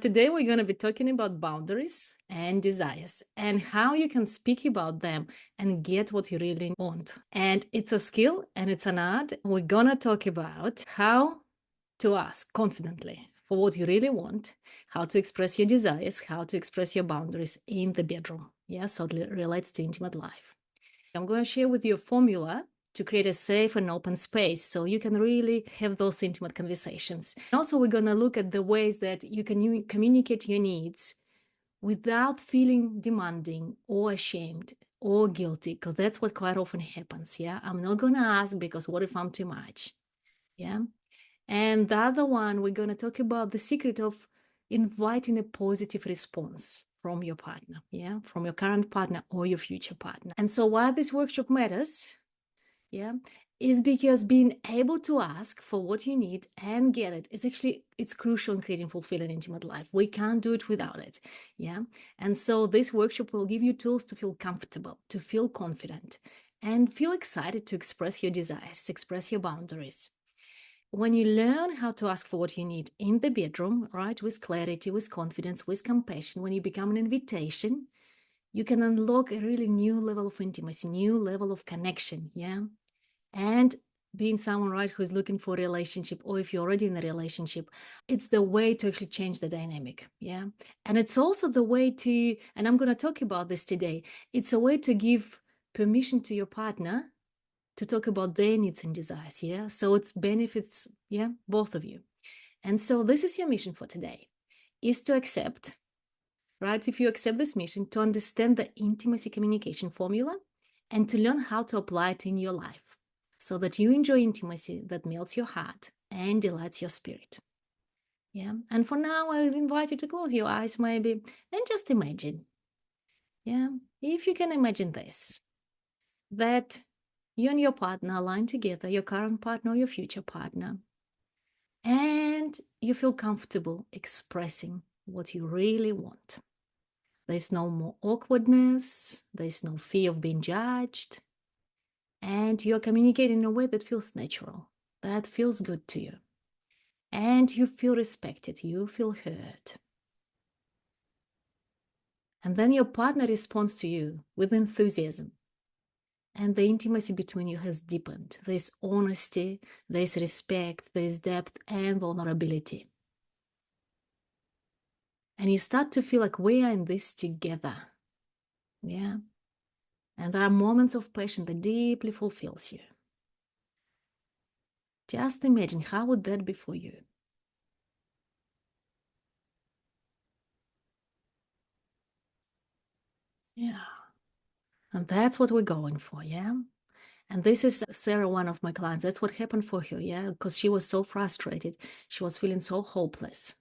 Today, we're going to be talking about boundaries and desires and how you can speak about them and get what you really want. And it's a skill and it's an art. We're going to talk about how to ask confidently for what you really want, how to express your desires, how to express your boundaries in the bedroom. Yeah, so it relates to intimate life. I'm going to share with you a formula to create a safe and open space so you can really have those intimate conversations. Also, we're going to look at the ways that you can communicate your needs without feeling demanding or ashamed or guilty, because that's what quite often happens. Yeah, I'm not going to ask because what if I'm too much? Yeah. And the other one, we're going to talk about the secret of inviting a positive response from your partner, yeah, from your current partner or your future partner. And so why this workshop matters, yeah, is because being able to ask for what you need and get it is actually, it's crucial in creating fulfilling intimate life. We can't do it without it, yeah. And so this workshop will give you tools to feel comfortable, to feel confident, and feel excited to express your desires, express your boundaries. When you learn how to ask for what you need in the bedroom, right, with clarity, with confidence, with compassion, when you become an invitation, you can unlock a really new level of intimacy, new level of connection, yeah? And being someone, right, who's looking for a relationship, or if you're already in a relationship, it's the way to actually change the dynamic, yeah? And it's also the way to, and I'm going to talk about this today, it's a way to give permission to your partner to talk about their needs and desires, yeah? So it benefits, yeah, both of you. And so this is your mission for today, is to accept, right? If you accept this mission, to understand the intimacy communication formula and to learn how to apply it in your life so that you enjoy intimacy that melts your heart and delights your spirit. Yeah. And for now, I invite you to close your eyes maybe and just imagine. Yeah. If you can imagine this, that you and your partner align together, your current partner or your future partner, and you feel comfortable expressing what you really want. There's no more awkwardness, there's no fear of being judged, and you're communicating in a way that feels natural, that feels good to you, and you feel respected, you feel heard. And then your partner responds to you with enthusiasm, and the intimacy between you has deepened. There's honesty, there's respect, there's depth and vulnerability. And you start to feel like we are in this together. Yeah. And there are moments of passion that deeply fulfills you. Just imagine, how would that be for you? Yeah. And that's what we're going for, yeah? And this is Sarah, one of my clients. That's what happened for her, yeah? Because she was so frustrated. She was feeling so hopeless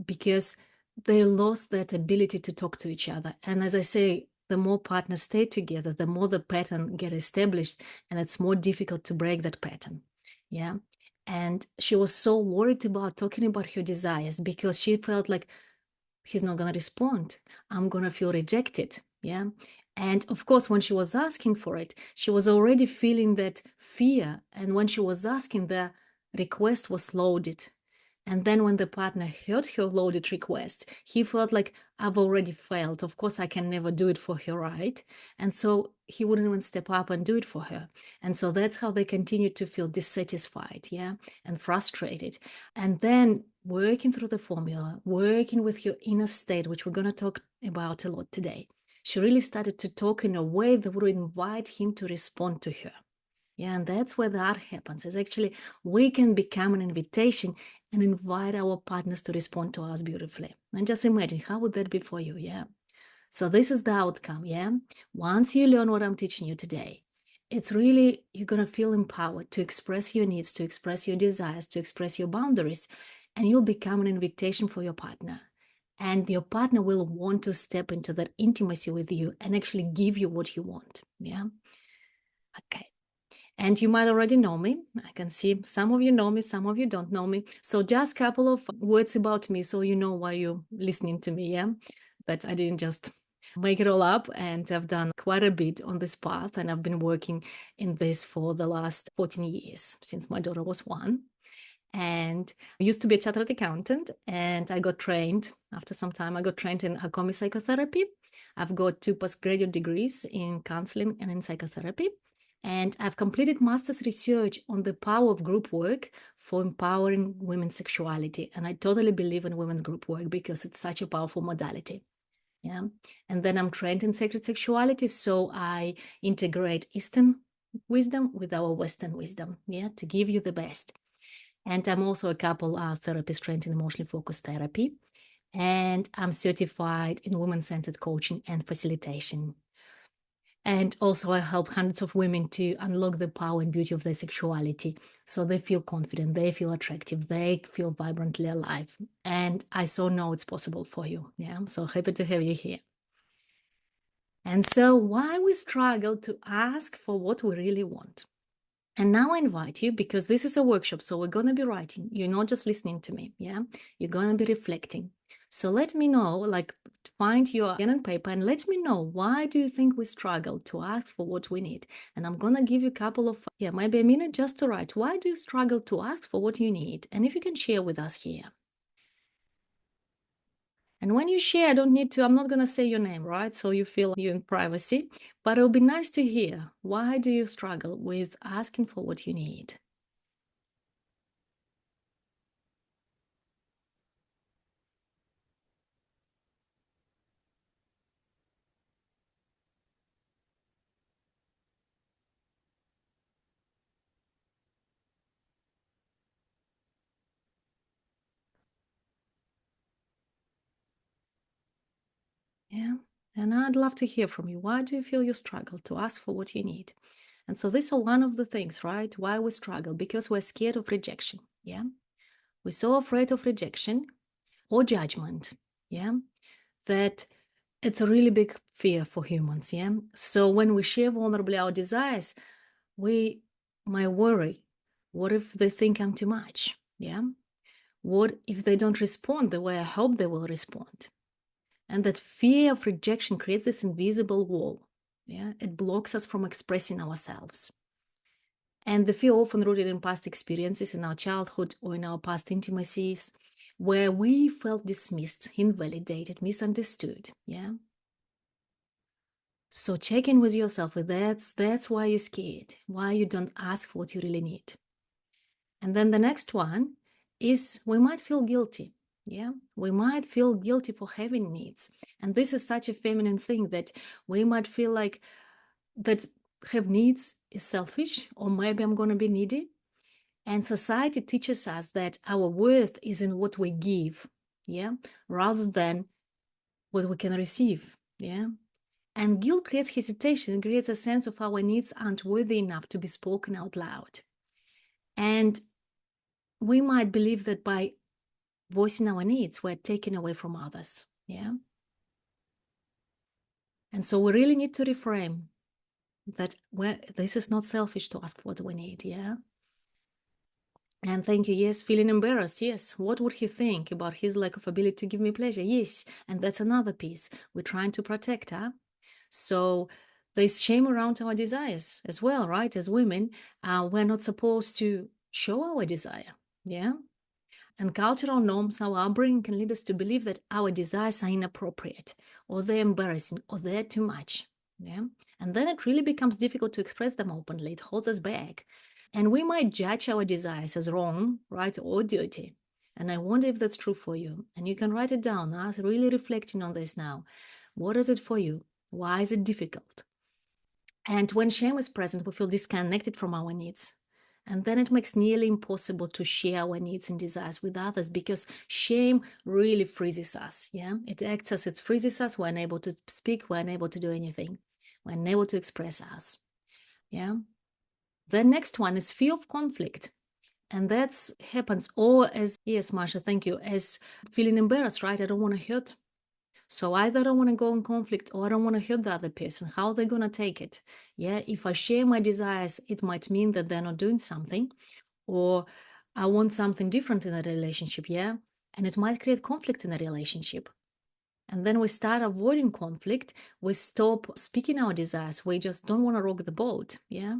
because they lost that ability to talk to each other. And as I say, the more partners stay together, the more the pattern get established, and it's more difficult to break that pattern, yeah? And she was so worried about talking about her desires because she felt like, he's not going to respond. I'm going to feel rejected. Yeah. And of course, when she was asking for it, she was already feeling that fear. And when she was asking, the request was loaded. And then when the partner heard her loaded request, he felt like, I've already failed. Of course, I can never do it for her, right? And so he wouldn't even step up and do it for her. And so that's how they continued to feel dissatisfied, yeah, and frustrated. And then working through the formula, working with your inner state, which we're going to talk about a lot today, she really started to talk in a way that would invite him to respond to her. Yeah, and that's where the art happens. Is actually we can become an invitation and invite our partners to respond to us beautifully. And just imagine, how would that be for you? Yeah. So this is the outcome. Yeah. Once you learn what I'm teaching you today, it's really, you're going to feel empowered to express your needs, to express your desires, to express your boundaries, and you'll become an invitation for your partner. And your partner will want to step into that intimacy with you and actually give you what you want. Yeah. Okay. And you might already know me. I can see some of you know me, some of you don't know me. So just a couple of words about me so you know why you're listening to me, yeah? That I didn't just make it all up, and I've done quite a bit on this path, and I've been working in this for the last 14 years, since my daughter was 1. And I used to be a chartered accountant, and I got trained after some time. I got trained in Hakomi psychotherapy. I've got 2 postgraduate degrees in counseling and in psychotherapy. And I've completed master's research on the power of group work for empowering women's sexuality. And I totally believe in women's group work because it's such a powerful modality. Yeah. And then I'm trained in sacred sexuality. So I integrate Eastern wisdom with our Western wisdom, yeah, to give you the best. And I'm also a couple therapist trained in emotionally focused therapy. And I'm certified in women-centered coaching and facilitation. And also I help hundreds of women to unlock the power and beauty of their sexuality. So they feel confident, they feel attractive, they feel vibrantly alive. And I so know it's possible for you. Yeah, I'm so happy to have you here. And so why we struggle to ask for what we really want. And now I invite you, because this is a workshop, so we're going to be writing. You're not just listening to me, yeah? You're going to be reflecting. So let me know, like, find your pen and paper and let me know, why do you think we struggle to ask for what we need? And I'm going to give you a couple of, maybe a minute just to write. Why do you struggle to ask for what you need? And if you can share with us here. And when you share, I'm not going to say your name, right? So you feel you're in privacy, but it'll be nice to hear. Why do you struggle with asking for what you need? Yeah. And I'd love to hear from you. Why do you feel you struggle to ask for what you need? And so these are one of the things, right? Why we struggle, because we're scared of rejection. Yeah. We're so afraid of rejection or judgment. Yeah. That it's a really big fear for humans. Yeah. So when we share vulnerably our desires, we might worry, what if they think I'm too much? Yeah. What if they don't respond the way I hope they will respond? And that fear of rejection creates this invisible wall. Yeah, it blocks us from expressing ourselves. And the fear often rooted in past experiences in our childhood or in our past intimacies, where we felt dismissed, invalidated, misunderstood. Yeah. So check in with yourself. That's why you're scared, why you don't ask for what you really need. And then the next one is, we might feel guilty. Yeah, we might feel guilty for having needs. And this is such a feminine thing, that we might feel like that have needs is selfish, or maybe I'm going to be needy. And society teaches us that our worth is in what we give, yeah, rather than what we can receive. Yeah. And guilt creates hesitation, creates a sense of our needs aren't worthy enough to be spoken out loud. And we might believe that by voicing our needs, we're taken away from others. Yeah. And so we really need to reframe that this is not selfish to ask what we need. Yeah. And thank you. Yes. Feeling embarrassed. Yes. What would he think about his lack of ability to give me pleasure? Yes. And that's another piece we're trying to protect. So there's shame around our desires as well, right? As women, we're not supposed to show our desire. Yeah. And cultural norms, our upbringing, can lead us to believe that our desires are inappropriate, or they're embarrassing, or they're too much. Yeah. And then it really becomes difficult to express them openly. It holds us back. And we might judge our desires as wrong, right, or dirty. And I wonder if that's true for you. And you can write it down. I was really reflecting on this now. What is it for you? Why is it difficult? And when shame is present, we feel disconnected from our needs. And then it makes nearly impossible to share our needs and desires with others, because shame really freezes us. Yeah, it acts as it freezes us. We're unable to speak. We're unable to do anything. We're unable to express us. Yeah. The next one is fear of conflict. And that happens, or as, yes, Marsha, thank you, as feeling embarrassed, right? I don't want to hurt. So either I don't want to go in conflict, or I don't want to hurt the other person. How are they going to take it? Yeah, if I share my desires, it might mean that they're not doing something, or I want something different in a relationship. Yeah, and it might create conflict in a relationship. And then we start avoiding conflict. We stop speaking our desires. We just don't want to rock the boat. Yeah,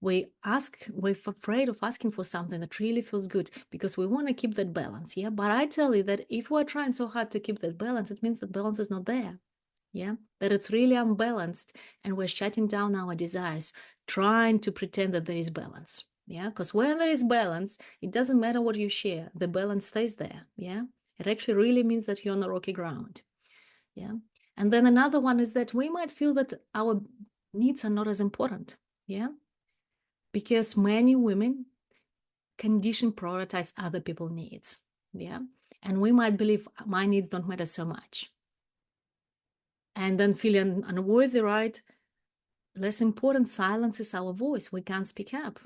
we're afraid of asking for something that really feels good because we want to keep that balance. Yeah. But I tell you that if we're trying so hard to keep that balance, it means that balance is not there. Yeah. That it's really unbalanced and we're shutting down our desires, trying to pretend that there is balance. Yeah. Because when there is balance, it doesn't matter what you share, the balance stays there. Yeah. It actually really means that you're on the rocky ground. Yeah. And then another one is that we might feel that our needs are not as important. Yeah. Because many women condition prioritize other people's needs. Yeah. And we might believe my needs don't matter so much. And then feeling unworthy, right? Less important, silence is our voice. We can't speak up.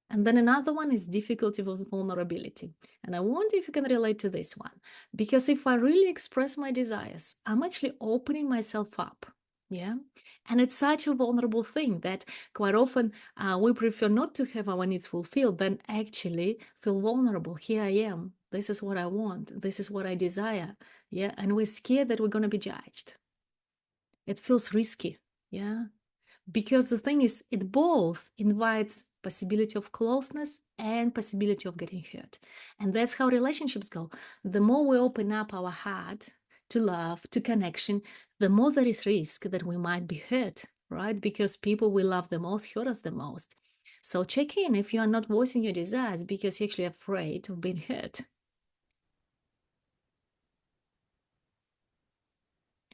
And then another one is difficulty with vulnerability. And I wonder if you can relate to this one. Because if I really express my desires, I'm actually opening myself up. Yeah. And it's such a vulnerable thing that quite often we prefer not to have our needs fulfilled than actually feel vulnerable. Here I am. This is what I want. This is what I desire. Yeah. And we're scared that we're going to be judged. It feels risky. Yeah. Because the thing is, it both invites possibility of closeness and possibility of getting hurt. And that's how relationships go. The more we open up our heart to love, to connection, the more there is risk that we might be hurt, right? Because people we love the most hurt us the most. So check in if you are not voicing your desires because you're actually afraid of being hurt.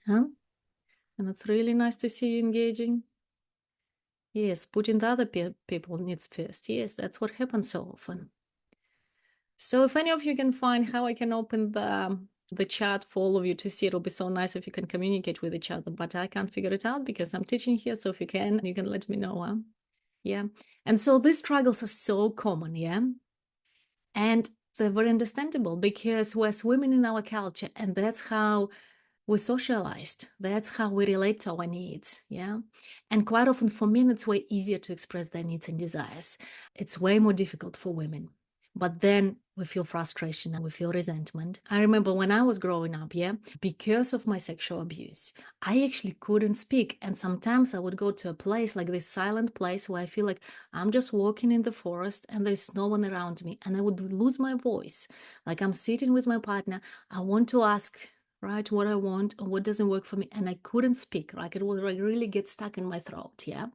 Huh? And it's really nice to see you engaging. Yes, putting the other people needs first. Yes, that's what happens so often. So if any of you can find how I can open the chat for all of you to see, it'll be so nice if you can communicate with each other. But I can't figure it out because I'm teaching here. So if you can let me know. Huh? Yeah. And so these struggles are so common. Yeah. And they're very understandable because we're swimming in our culture, and that's how we're socialized. That's how we relate to our needs. Yeah. And quite often for men, it's way easier to express their needs and desires. It's way more difficult for women. But then we feel frustration and we feel resentment. I remember when I was growing up, yeah, because of my sexual abuse, I actually couldn't speak. And sometimes I would go to a place like this silent place where I feel like I'm just walking in the forest and there's no one around me. And I would lose my voice. Like I'm sitting with my partner. I want to ask, right, what I want or what doesn't work for me. And I couldn't speak. Like it would like really get stuck in my throat. Yeah.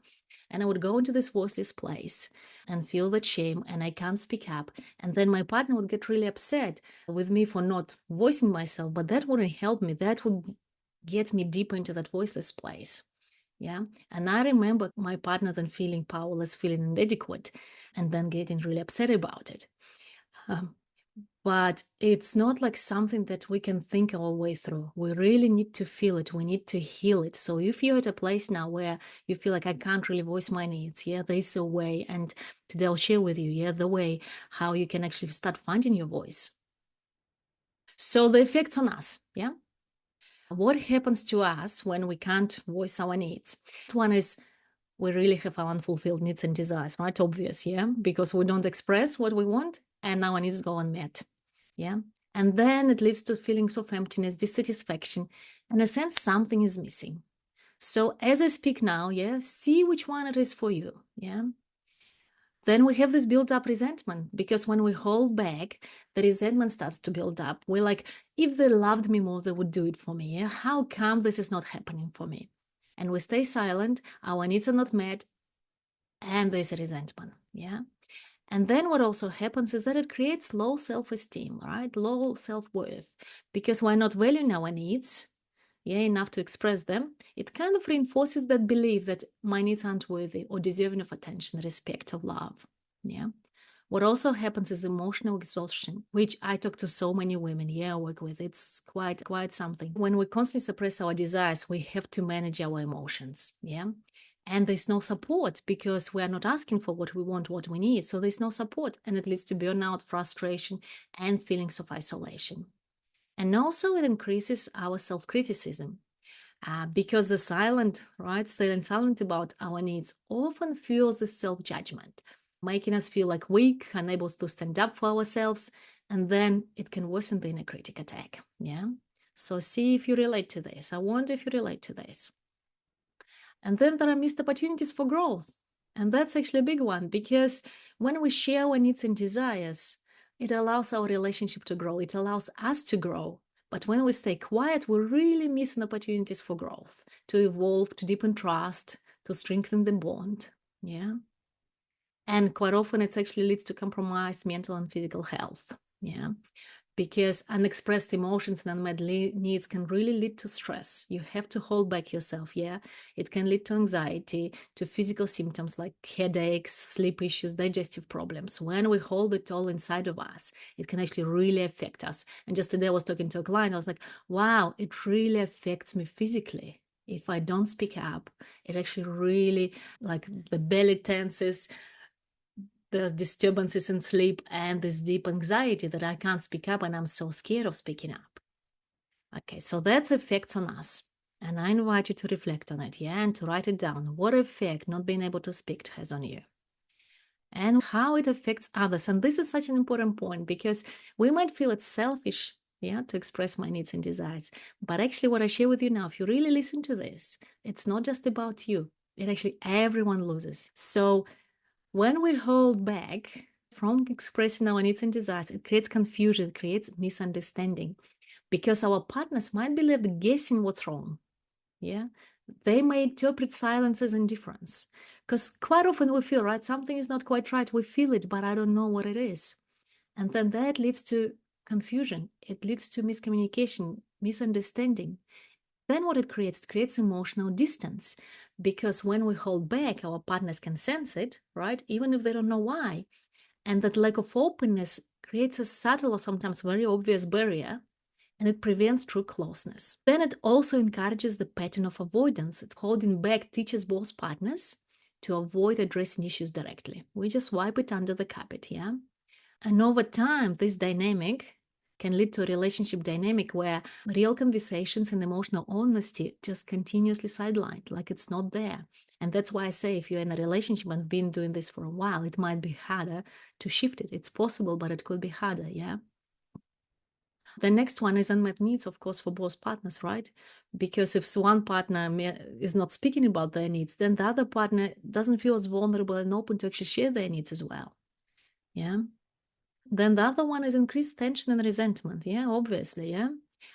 And I would go into this voiceless place and feel that shame and I can't speak up. And then my partner would get really upset with me for not voicing myself, but that wouldn't help me. That would get me deeper into that voiceless place. Yeah. And I remember my partner then feeling powerless, feeling inadequate, and then getting really upset about it. But it's not like something that we can think our way through. We really need to feel it. We need to heal it. So if you're at a place now where you feel like I can't really voice my needs, yeah, there's a way. And today I'll share with you, yeah, the way how you can actually start finding your voice. So the effects on us, yeah. What happens to us when we can't voice our needs? One is we really have our unfulfilled needs and desires, right? Obvious, yeah, because we don't express what we want and our needs go unmet. Yeah. And then it leads to feelings of emptiness, dissatisfaction, and a sense something is missing. So as I speak now, yeah, see which one it is for you. Yeah. Then we have this built up resentment because when we hold back, the resentment starts to build up. We're like, if they loved me more, they would do it for me. Yeah. How come this is not happening for me? And we stay silent, our needs are not met, and there's a resentment. Yeah. And then what also happens is that it creates low self-esteem, right? Low self-worth, because we're not valuing our needs, yeah, enough to express them. It kind of reinforces that belief that my needs aren't worthy or deserving of attention, respect, or love. Yeah. What also happens is emotional exhaustion, which I talk to so many women here I work with. It's quite something. When we constantly suppress our desires, we have to manage our emotions. Yeah. And there's no support because we are not asking for what we want, what we need. So there's no support. And it leads to burnout, frustration, and feelings of isolation. And also it increases our self-criticism. Because the silent, right, staying silent about our needs often fuels the self-judgment, making us feel like weak, unable to stand up for ourselves, and then it can worsen the inner critic attack. Yeah. So see if you relate to this. I wonder if you relate to this. And then there are missed opportunities for growth. And that's actually a big one, because when we share our needs and desires, it allows our relationship to grow. It allows us to grow. But when we stay quiet, we're really missing opportunities for growth, to evolve, to deepen trust, to strengthen the bond. Yeah. And quite often it actually leads to compromised mental and physical health. Yeah. Because unexpressed emotions and unmet needs can really lead to stress. You have to hold back yourself. Yeah. It can lead to anxiety, to physical symptoms like headaches, sleep issues, digestive problems. When we hold it all inside of us, it can actually really affect us. And just today I was talking to a client, I was like, wow, it really affects me physically. If I don't speak up, it actually really, like, the belly tenses, the disturbances in sleep, and this deep anxiety that I can't speak up and I'm so scared of speaking up. Okay, so that's effects on us. And I invite you to reflect on it, yeah, and to write it down. What effect not being able to speak has on you and how it affects others. And this is such an important point, because we might feel it's selfish, yeah, to express my needs and desires. But actually, what I share with you now, if you really listen to this, it's not just about you. It actually, everyone loses. So when we hold back from expressing our needs and desires, it creates confusion, it creates misunderstanding, because our partners might be left guessing what's wrong. Yeah. They may interpret silence as indifference, because quite often we feel, right, something is not quite right. We feel it, but I don't know what it is. And then that leads to confusion. It leads to miscommunication, misunderstanding. Then what it creates emotional distance, because when we hold back, our partners can sense it, right? Even if they don't know why. And that lack of openness creates a subtle or sometimes very obvious barrier, and it prevents true closeness. Then it also encourages the pattern of avoidance. It's holding back teaches both partners to avoid addressing issues directly. We just wipe it under the carpet, yeah? And over time, this dynamic can lead to a relationship dynamic where real conversations and emotional honesty just continuously sidelined, like it's not there. And that's why I say, if you're in a relationship and been doing this for a while, it might be harder to shift it. It's possible, but it could be harder, yeah? The next one is unmet needs, of course, for both partners, right? Because if one partner is not speaking about their needs, then the other partner doesn't feel as vulnerable and open to actually share their needs as well, yeah? Then the other one is increased tension and resentment. Yeah, obviously. Yeah.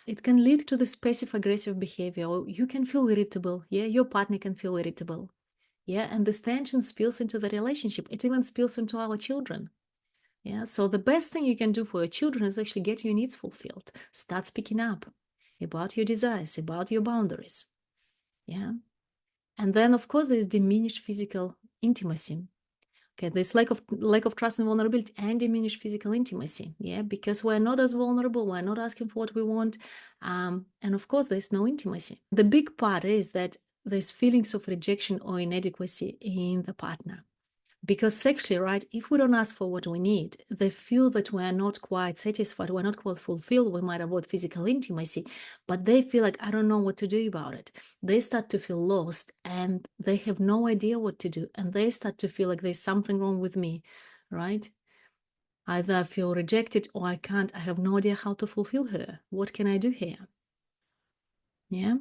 It can lead to this passive aggressive behavior. Or you can feel irritable. Yeah. Your partner can feel irritable. Yeah. And this tension spills into the relationship. It even spills into our children. Yeah. So the best thing you can do for your children is actually get your needs fulfilled. Start speaking up about your desires, about your boundaries. Yeah. And then, of course, there's diminished physical intimacy. Okay, this lack of trust and vulnerability and diminished physical intimacy. Yeah, because we're not as vulnerable, we're not asking for what we want, and of course, there's no intimacy. The big part is that there's feelings of rejection or inadequacy in the partner. Because sexually, right, if we don't ask for what we need, they feel that we are not quite satisfied, we're not quite fulfilled, we might avoid physical intimacy, but they feel like, I don't know what to do about it. They start to feel lost and they have no idea what to do. And they start to feel like there's something wrong with me, right? Either I feel rejected or I can't, I have no idea how to fulfill her. What can I do here? Yeah.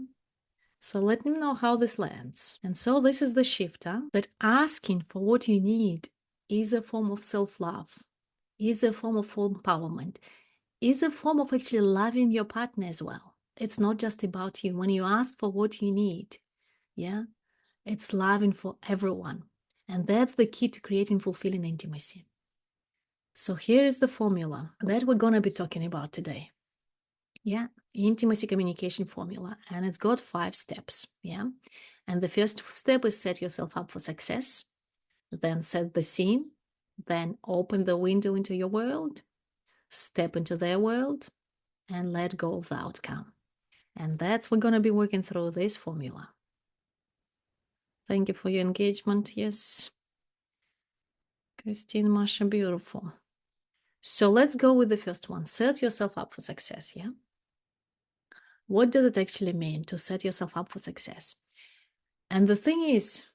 So let me know how this lands. And so this is the shifter, that asking for what you need is a form of self-love, is a form of empowerment, is a form of actually loving your partner as well. It's not just about you. When you ask for what you need, yeah, it's loving for everyone. And that's the key to creating fulfilling intimacy. So here is the formula that we're going to be talking about today. Yeah, intimacy communication formula, and it's got 5 steps. Yeah, and the first step is set yourself up for success, then set the scene, then open the window into your world, step into their world, and let go of the outcome. And that's we're going to be working through this formula. Thank you for your engagement. Yes, Christine, Masha, beautiful. So let's go with the first one. Set yourself up for success. Yeah. What does it actually mean to set yourself up for success? And the thing is,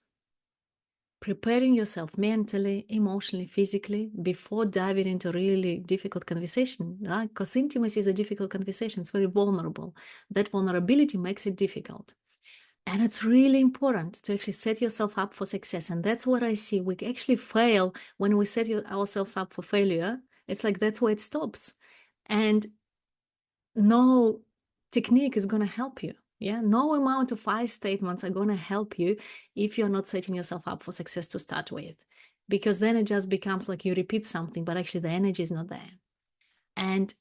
preparing yourself mentally, emotionally, physically before diving into really difficult conversation, right? Because intimacy is a difficult conversation. It's very vulnerable. That vulnerability makes it difficult. And it's really important to actually set yourself up for success. And that's what I see. We actually fail when we set ourselves up for failure. It's like that's where it stops. And no technique is going to help you. Yeah, no amount of I statements are going to help you if you're not setting yourself up for success to start with, because then it just becomes like you repeat something, but actually the energy is not there. And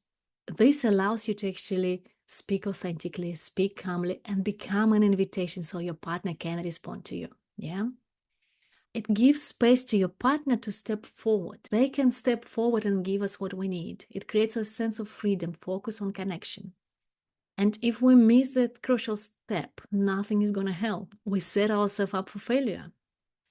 this allows you to actually speak authentically, speak calmly, and become an invitation so your partner can respond to you. Yeah. It gives space to your partner to step forward. They can step forward and give us what we need. It creates a sense of freedom, focus on connection. And if we miss that crucial step, nothing is going to help. We set ourselves up for failure.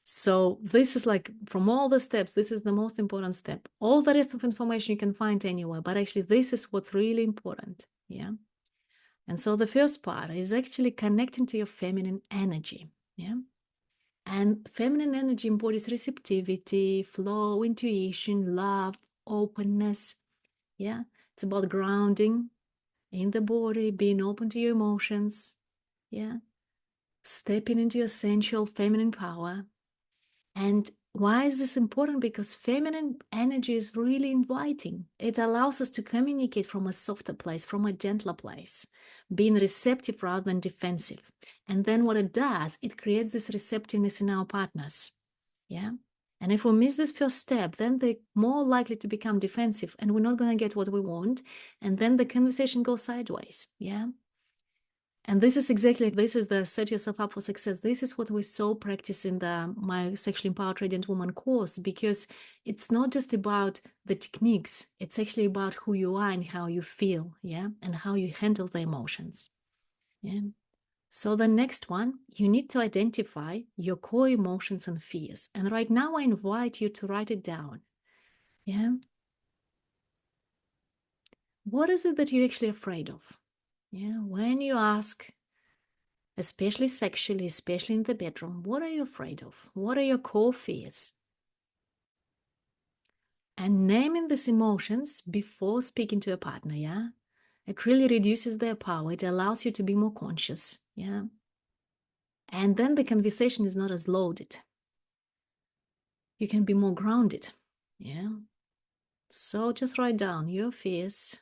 So this is like, from all the steps, this is the most important step. All the rest of information you can find anywhere, but actually this is what's really important. Yeah. And so the first part is actually connecting to your feminine energy. Yeah. And feminine energy embodies receptivity, flow, intuition, love, openness. Yeah. It's about grounding in the body, being open to your emotions. Yeah. Stepping into your sensual feminine power. And why is this important? Because feminine energy is really inviting. It allows us to communicate from a softer place, from a gentler place, being receptive rather than defensive. And then what it does, it creates this receptiveness in our partners. Yeah. And if we miss this first step, then they're more likely to become defensive and we're not going to get what we want. And then the conversation goes sideways. Yeah. And this is the set yourself up for success. This is what we so practice in my Sexually Empowered Radiant Woman course, because it's not just about the techniques. It's actually about who you are and how you feel, yeah, and how you handle the emotions, yeah. So the next one, you need to identify your core emotions and fears. And right now I invite you to write it down, yeah. What is it that you're actually afraid of? Yeah, when you ask, especially sexually, especially in the bedroom, what are you afraid of? What are your core fears? And naming these emotions before speaking to a partner, yeah? It really reduces their power. It allows you to be more conscious, yeah? And then the conversation is not as loaded. You can be more grounded, yeah? So just write down your fears.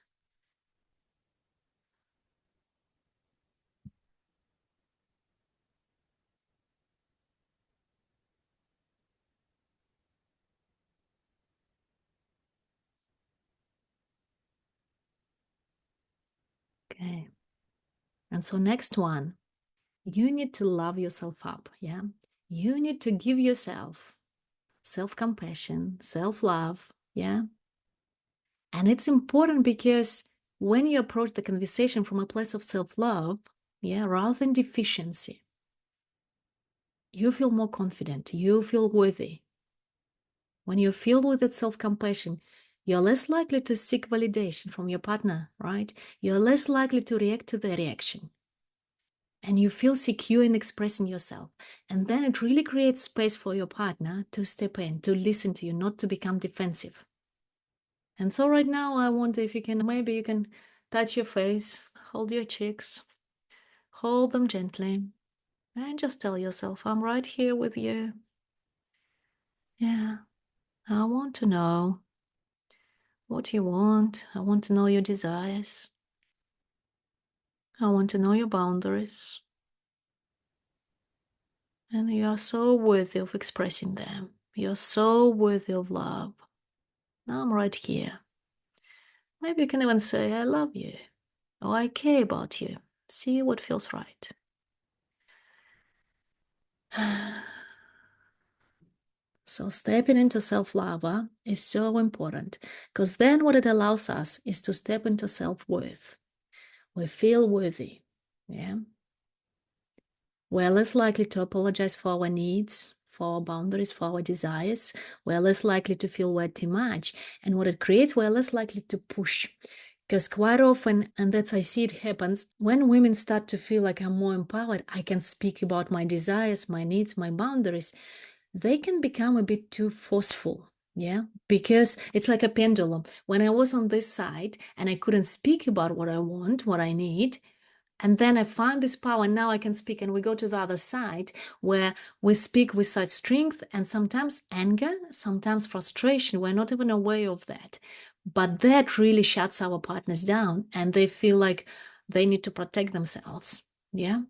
Okay. And so next one, you need to love yourself up, yeah? You need to give yourself self-compassion, self-love, yeah? And it's important because when you approach the conversation from a place of self-love, yeah, rather than deficiency, you feel more confident, you feel worthy. When you're filled with that self-compassion, you're less likely to seek validation from your partner, right? You're less likely to react to their reaction. And you feel secure in expressing yourself. And then it really creates space for your partner to step in, to listen to you, not to become defensive. And so right now, I wonder if maybe you can touch your face, hold your cheeks, hold them gently, and just tell yourself, I'm right here with you. Yeah, I want to know what you want. I want to know your desires. I want to know your boundaries. And you are so worthy of expressing them. You're so worthy of love. Now I'm right here. Maybe you can even say, I love you, or I care about you. See what feels right. So stepping into self-love is so important, because then what it allows us is to step into self-worth. We feel worthy, yeah? We're less likely to apologize for our needs, for our boundaries, for our desires. We're less likely to feel we're too much. And what it creates, we're less likely to push. Because quite often, and I see it happens, when women start to feel like I'm more empowered, I can speak about my desires, my needs, my boundaries, they can become a bit too forceful. Yeah, because it's like a pendulum. When I was on this side and I couldn't speak about what I want, what I need, And then I find this power, and now I can speak. And we go to the other side where we speak with such strength and sometimes anger, sometimes frustration. We're not even aware of that. But that really shuts our partners down, and they feel like they need to protect themselves. Yeah.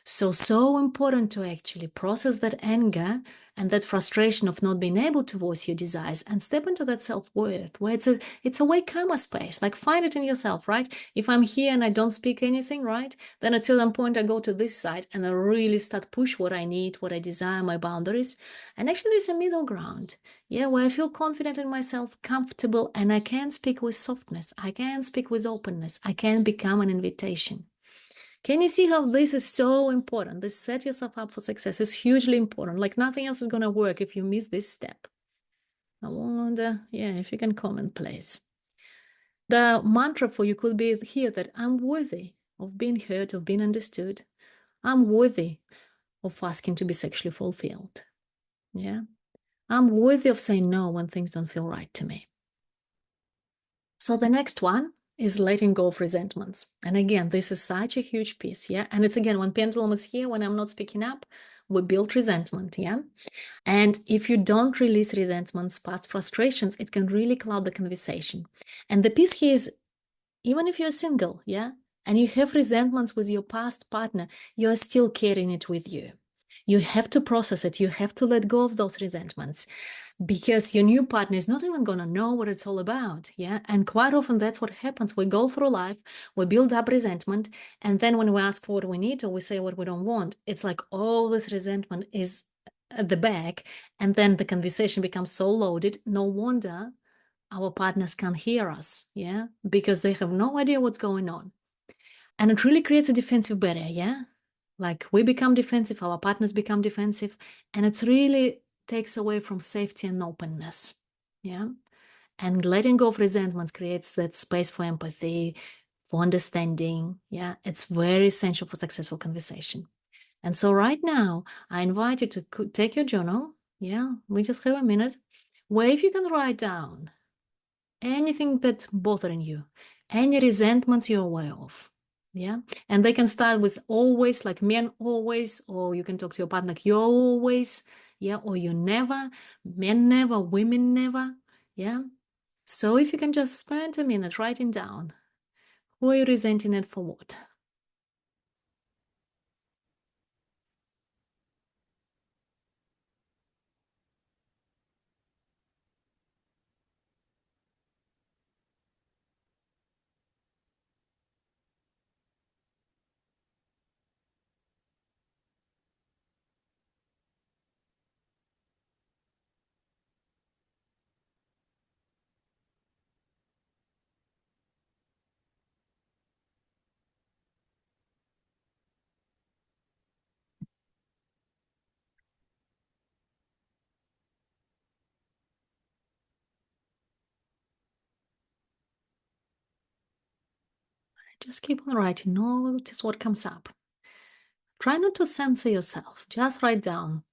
So important to actually process that anger and that frustration of not being able to voice your desires and step into that self-worth where it's a way calmer space. Like, find it in yourself, right? If I'm here and I don't speak anything, right, then at a certain point I go to this side and I really start push what I need, what I desire, my boundaries. And actually there's a middle ground, yeah, where I feel confident in myself, comfortable, and I can speak with softness, I can speak with openness, I can become an invitation. Can you see how this is so important? This set yourself up for success is hugely important. Like, nothing else is going to work if you miss this step. I wonder, yeah, if you can comment, please. The mantra for you could be here that I'm worthy of being heard, of being understood. I'm worthy of asking to be sexually fulfilled. Yeah. I'm worthy of saying no when things don't feel right to me. So the next one is letting go of resentments. And again, this is such a huge piece, yeah? And it's, again, when pendulum is here, when I'm not speaking up, we build resentment, yeah? And if you don't release resentments, past frustrations, it can really cloud the conversation. And the piece here is, even if you're single, yeah, and you have resentments with your past partner, you're still carrying it with you. You have to process it. You have to let go of those resentments, because your new partner is not even going to know what it's all about. Yeah. And quite often that's what happens. We go through life, we build up resentment. And then when we ask for what we need or we say what we don't want, it's like all this resentment is at the back. And then the conversation becomes so loaded. No wonder our partners can't hear us. Yeah. Because they have no idea what's going on. And it really creates a defensive barrier. Yeah. Like, we become defensive, our partners become defensive, and it really takes away from safety and openness. Yeah. And letting go of resentments creates that space for empathy, for understanding. Yeah. It's very essential for successful conversation. And so right now, I invite you to take your journal. Yeah. We just have a minute where if you can write down anything that's bothering you, any resentments you're aware of. Yeah. And they can start with always, like men always, or you can talk to your partner like you're always, yeah, or you never, men never, women never. Yeah. So if you can just spend a minute writing down, who are you resenting it for what? Just keep on writing. Notice what comes up. Try not to censor yourself. Just write down.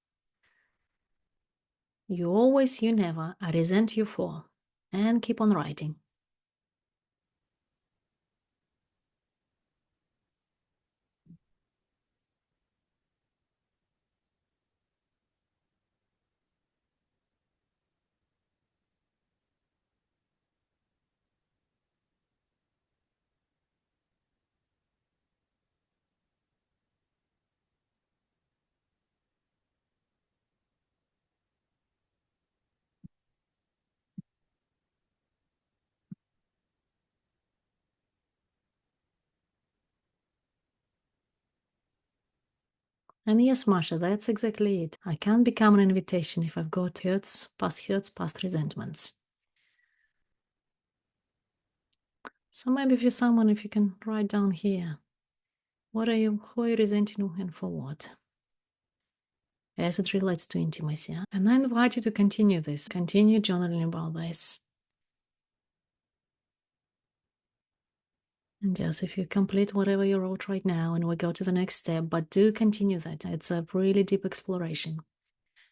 You always, you never, I resent you for. And keep on writing. And yes, Masha, that's exactly it. I can't become an invitation if I've got hurts, past resentments. So maybe if you're someone, if you can write down here, who are you resenting and for what? As it relates to intimacy. And I invite you to continue this, continue journaling about this. And just if you complete whatever you wrote right now and we go to the next step, but do continue that. It's a really deep exploration.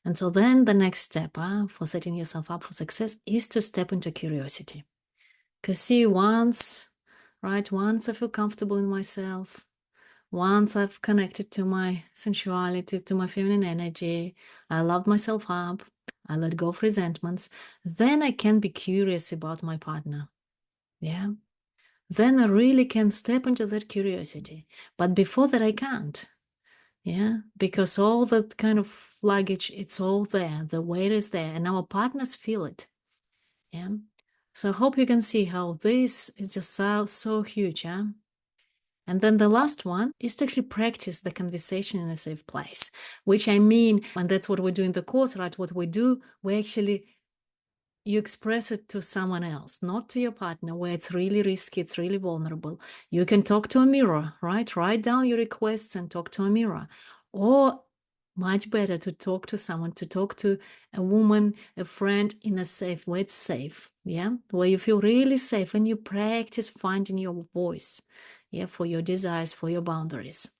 And so then the next step for setting yourself up for success is to step into curiosity. Because see, once I feel comfortable in myself, once I've connected to my sensuality, to my feminine energy, I love myself up, I let go of resentments, then I can be curious about my partner. Yeah. Then I really can step into that curiosity. But before that, I can't. Yeah. Because all that kind of luggage, it's all there. The weight is there, and our partners feel it. Yeah. So I hope you can see how this is just so huge. Yeah. And then the last one is to actually practice the conversation in a safe place, which I mean, and that's what we do in the course, right? What we do, we actually, you express it to someone else, not to your partner, where it's really risky, it's really vulnerable. You can talk to a mirror, right? Write down your requests and talk to a mirror. Or much better to talk to someone, to talk to a woman, a friend in a safe way. It's safe, yeah, where you feel really safe and you practice finding your voice, yeah, for your desires, for your boundaries.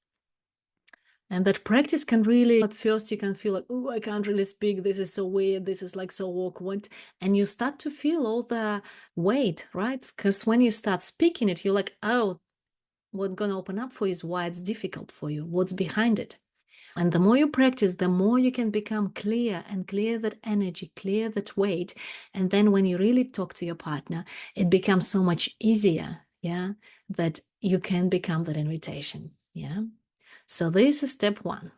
And that practice can really, at first, you can feel like, oh, I can't really speak. This is so weird. This is like so awkward. And you start to feel all the weight, right? Because when you start speaking it, you're like, oh, what's going to open up for you is why it's difficult for you, what's behind it. And the more you practice, the more you can become clear and clear that energy, clear that weight. And then when you really talk to your partner, it becomes so much easier, yeah, that you can become that invitation, yeah. So this is step one.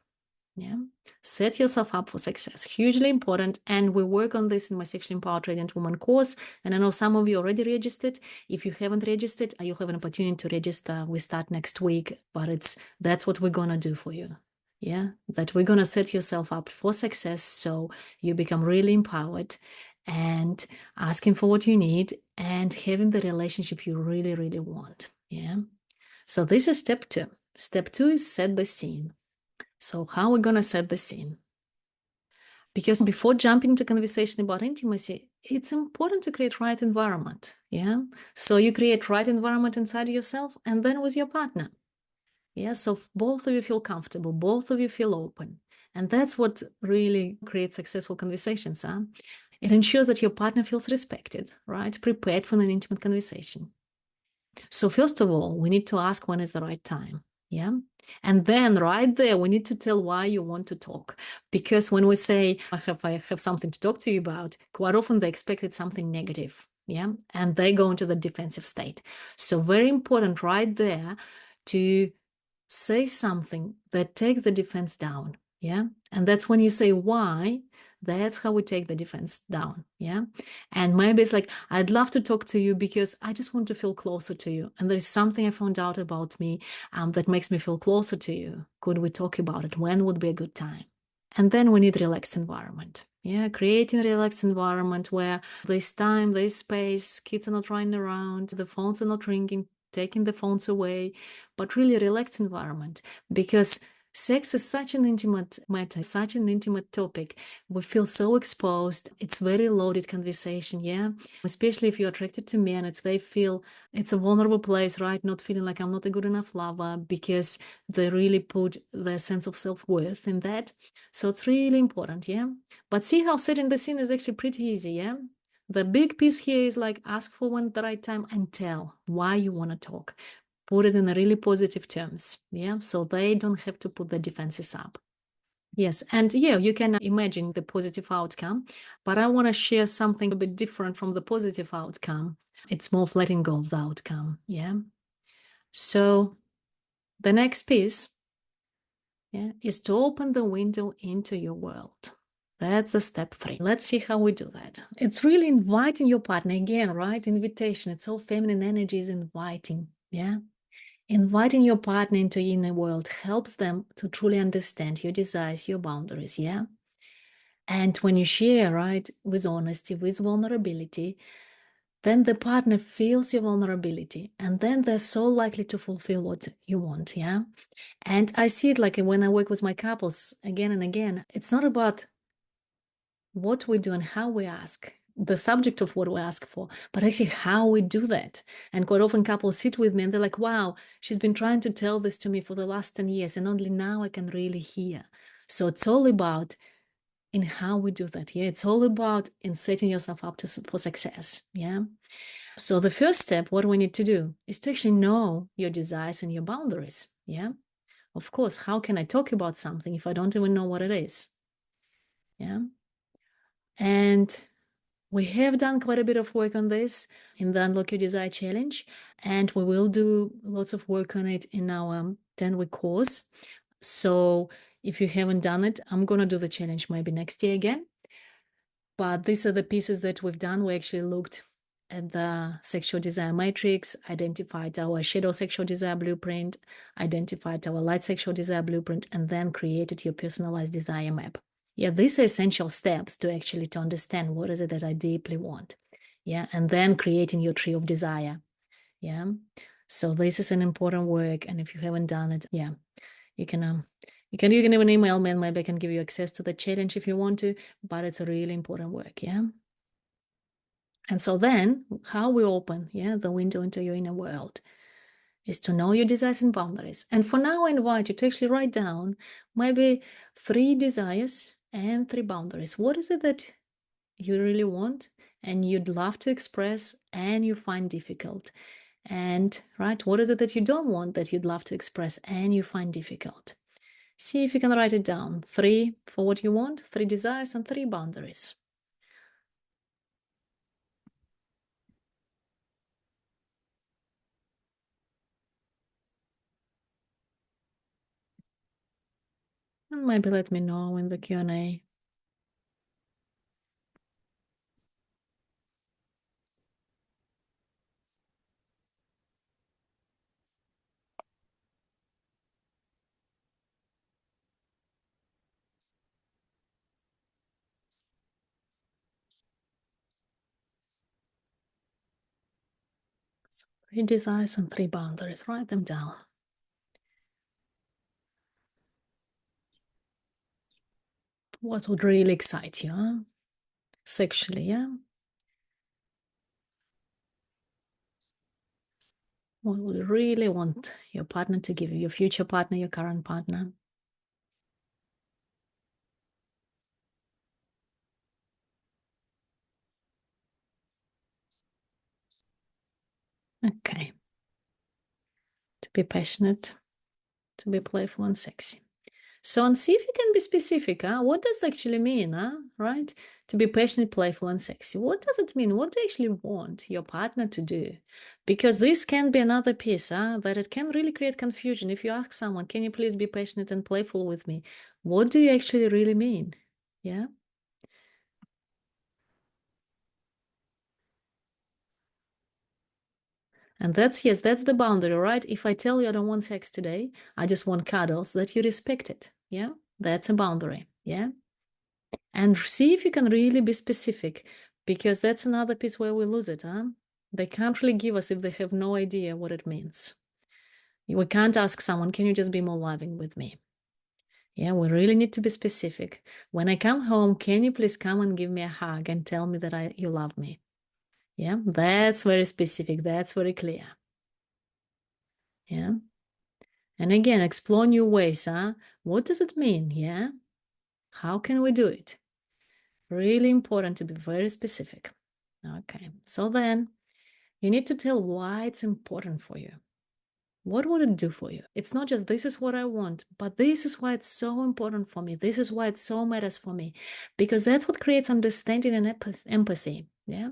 Yeah. Set yourself up for success. Hugely important. And we work on this in my Sexually Empowered Radiant Woman course. And I know some of you already registered. If you haven't registered, you have an opportunity to register. We start next week, but that's what we're gonna do for you. Yeah. That we're gonna set yourself up for success so you become really empowered and asking for what you need and having the relationship you really, really want. Yeah. So this is step two. Step two is set the scene. So how are we going to set the scene? Because before jumping into conversation about intimacy, it's important to create right environment. Yeah. So you create right environment inside yourself and then with your partner. Yeah. So both of you feel comfortable, both of you feel open. And that's what really creates successful conversations. Huh? It ensures that your partner feels respected, right? Prepared for an intimate conversation. So first of all, we need to ask when is the right time. Yeah. And then right there, we need to tell why you want to talk. Because when we say, I have something to talk to you about, quite often they expect it's something negative. Yeah. And they go into the defensive state. So very important right there to say something that takes the defense down. Yeah. And that's when you say why, that's how we take the defense down. Yeah. And maybe it's like, I'd love to talk to you because I just want to feel closer to you. And there's something I found out about me that makes me feel closer to you. Could we talk about it? When would be a good time? And then we need relaxed environment. Yeah, creating a relaxed environment where there's time, there's space, kids are not running around, the phones are not ringing, taking the phones away, but really relaxed environment, because sex is such an intimate matter, such an intimate topic. We feel so exposed. It's very loaded conversation, yeah? Especially if you're attracted to men, they feel it's a vulnerable place, right? Not feeling like I'm not a good enough lover because they really put their sense of self-worth in that. So it's really important, yeah? But see how setting the scene is actually pretty easy, yeah? The big piece here is like ask for one at the right time and tell why you want to talk. Put it in a really positive terms, yeah? So they don't have to put the defenses up. Yes, and yeah, you can imagine the positive outcome, but I want to share something a bit different from the positive outcome. It's more of letting go of the outcome, yeah? So the next piece, yeah, is to open the window into your world. That's the step three. Let's see how we do that. It's really inviting your partner again, right? Invitation. It's all feminine energy is inviting, yeah? Inviting your partner into your inner world helps them to truly understand your desires, your boundaries, yeah? And when you share, right, with honesty, with vulnerability, then the partner feels your vulnerability, and then they're so likely to fulfill what you want, yeah? And I see it like when I work with my couples again and again, it's not about what we do and how we ask, the subject of what we ask for, but actually how we do that. And quite often couples sit with me and they're like, wow, she's been trying to tell this to me for the last 10 years and only now I can really hear. So it's all about in how we do that. Yeah, it's all about in setting yourself up for success. Yeah. So the first step, what we need to do is to actually know your desires and your boundaries. Yeah. Of course, how can I talk about something if I don't even know what it is? Yeah. And we have done quite a bit of work on this in the Unlock Your Desire Challenge, and we will do lots of work on it in our 10-week course. So if you haven't done it, I'm going to do the challenge maybe next year again. But these are the pieces that we've done. We actually looked at the sexual desire matrix, identified our shadow sexual desire blueprint, identified our light sexual desire blueprint, and then created your personalized desire map. Yeah, these are essential steps to actually to understand what is it that I deeply want. Yeah, and then creating your tree of desire. Yeah, so this is an important work, and if you haven't done it, yeah, you can even email me, and maybe I can give you access to the challenge if you want to. But it's a really important work. Yeah. And so then how we open, the window into your inner world is to know your desires and boundaries. And for now, I invite you to actually write down maybe 3 desires and 3 boundaries. What is it that you really want and you'd love to express and you find difficult? And right, what is it that you don't want that you'd love to express and you find difficult? See if you can write it down. 3 for what you want, 3 desires, and 3 boundaries. And maybe let me know in the Q&A. So 3 desires and 3 boundaries. Write them down. What would really excite you, huh? Sexually, yeah? What would you really want your partner to give you, your future partner, your current partner? Okay. To be passionate, to be playful and sexy. So, and see if you can be specific, huh? What does it actually mean, huh? Right? To be passionate, playful, and sexy. What does it mean? What do you actually want your partner to do? Because this can be another piece, huh? That it can really create confusion. If you ask someone, can you please be passionate and playful with me? What do you actually really mean? Yeah. And that's, yes, that's the boundary, right? If I tell you I don't want sex today, I just want cuddles, that you respect it. Yeah. That's a boundary. Yeah. And see if you can really be specific, because that's another piece where we lose it, huh? They can't really give us if they have no idea what it means. We can't ask someone, can you just be more loving with me? Yeah, we really need to be specific. When I come home, can you please come and give me a hug and tell me that you love me? Yeah, that's very specific. That's very clear. Yeah. And again, explore new ways, huh? What does it mean? Yeah. How can we do it? Really important to be very specific. Okay. So then you need to tell why it's important for you. What would it do for you? It's not just this is what I want, but this is why it's so important for me. This is why it so matters for me, because that's what creates understanding and empathy. Yeah.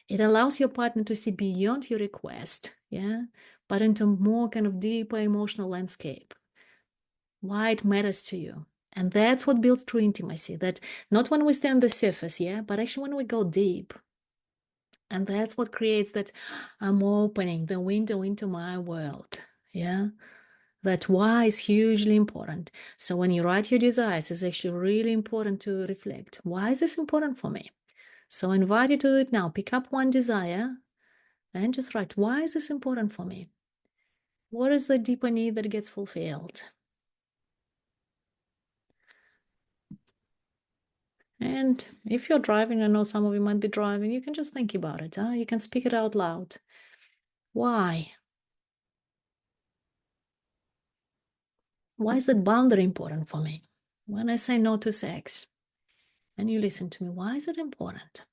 It allows your partner to see beyond your request. Yeah. But into more kind of deeper emotional landscape. Why it matters to you. And that's what builds true intimacy. That not when we stay on the surface, yeah, but actually when we go deep. And that's what creates that I'm opening the window into my world. Yeah. That why is hugely important. So when you write your desires, it's actually really important to reflect. Why is this important for me? So I invite you to do it now. Pick up one desire and just write, why is this important for me? What is the deeper need that gets fulfilled? And if you're driving, I know some of you might be driving, you can just think about it. Huh? You can speak it out loud. Why? Why is that boundary important for me? When I say no to sex, and you listen to me, why is it important?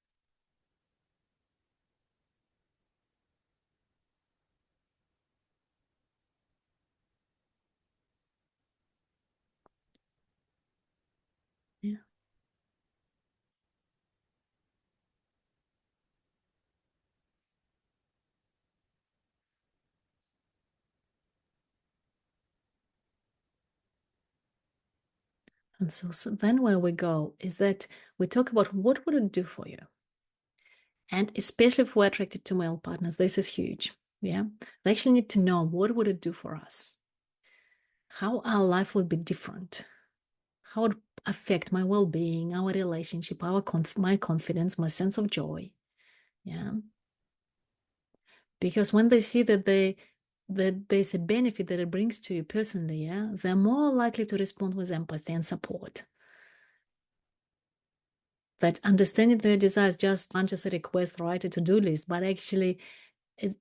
And so then where we go is that we talk about what would it do for you? And especially if we're attracted to male partners, this is huge. Yeah. They actually need to know what would it do for us? How our life would be different? How it would affect my well-being, our relationship, my confidence, my sense of joy. Yeah. Because when they see that there's a benefit that it brings to you personally, yeah, they're more likely to respond with empathy and support. That understanding their desires just aren't just a request, right, a to-do list, but actually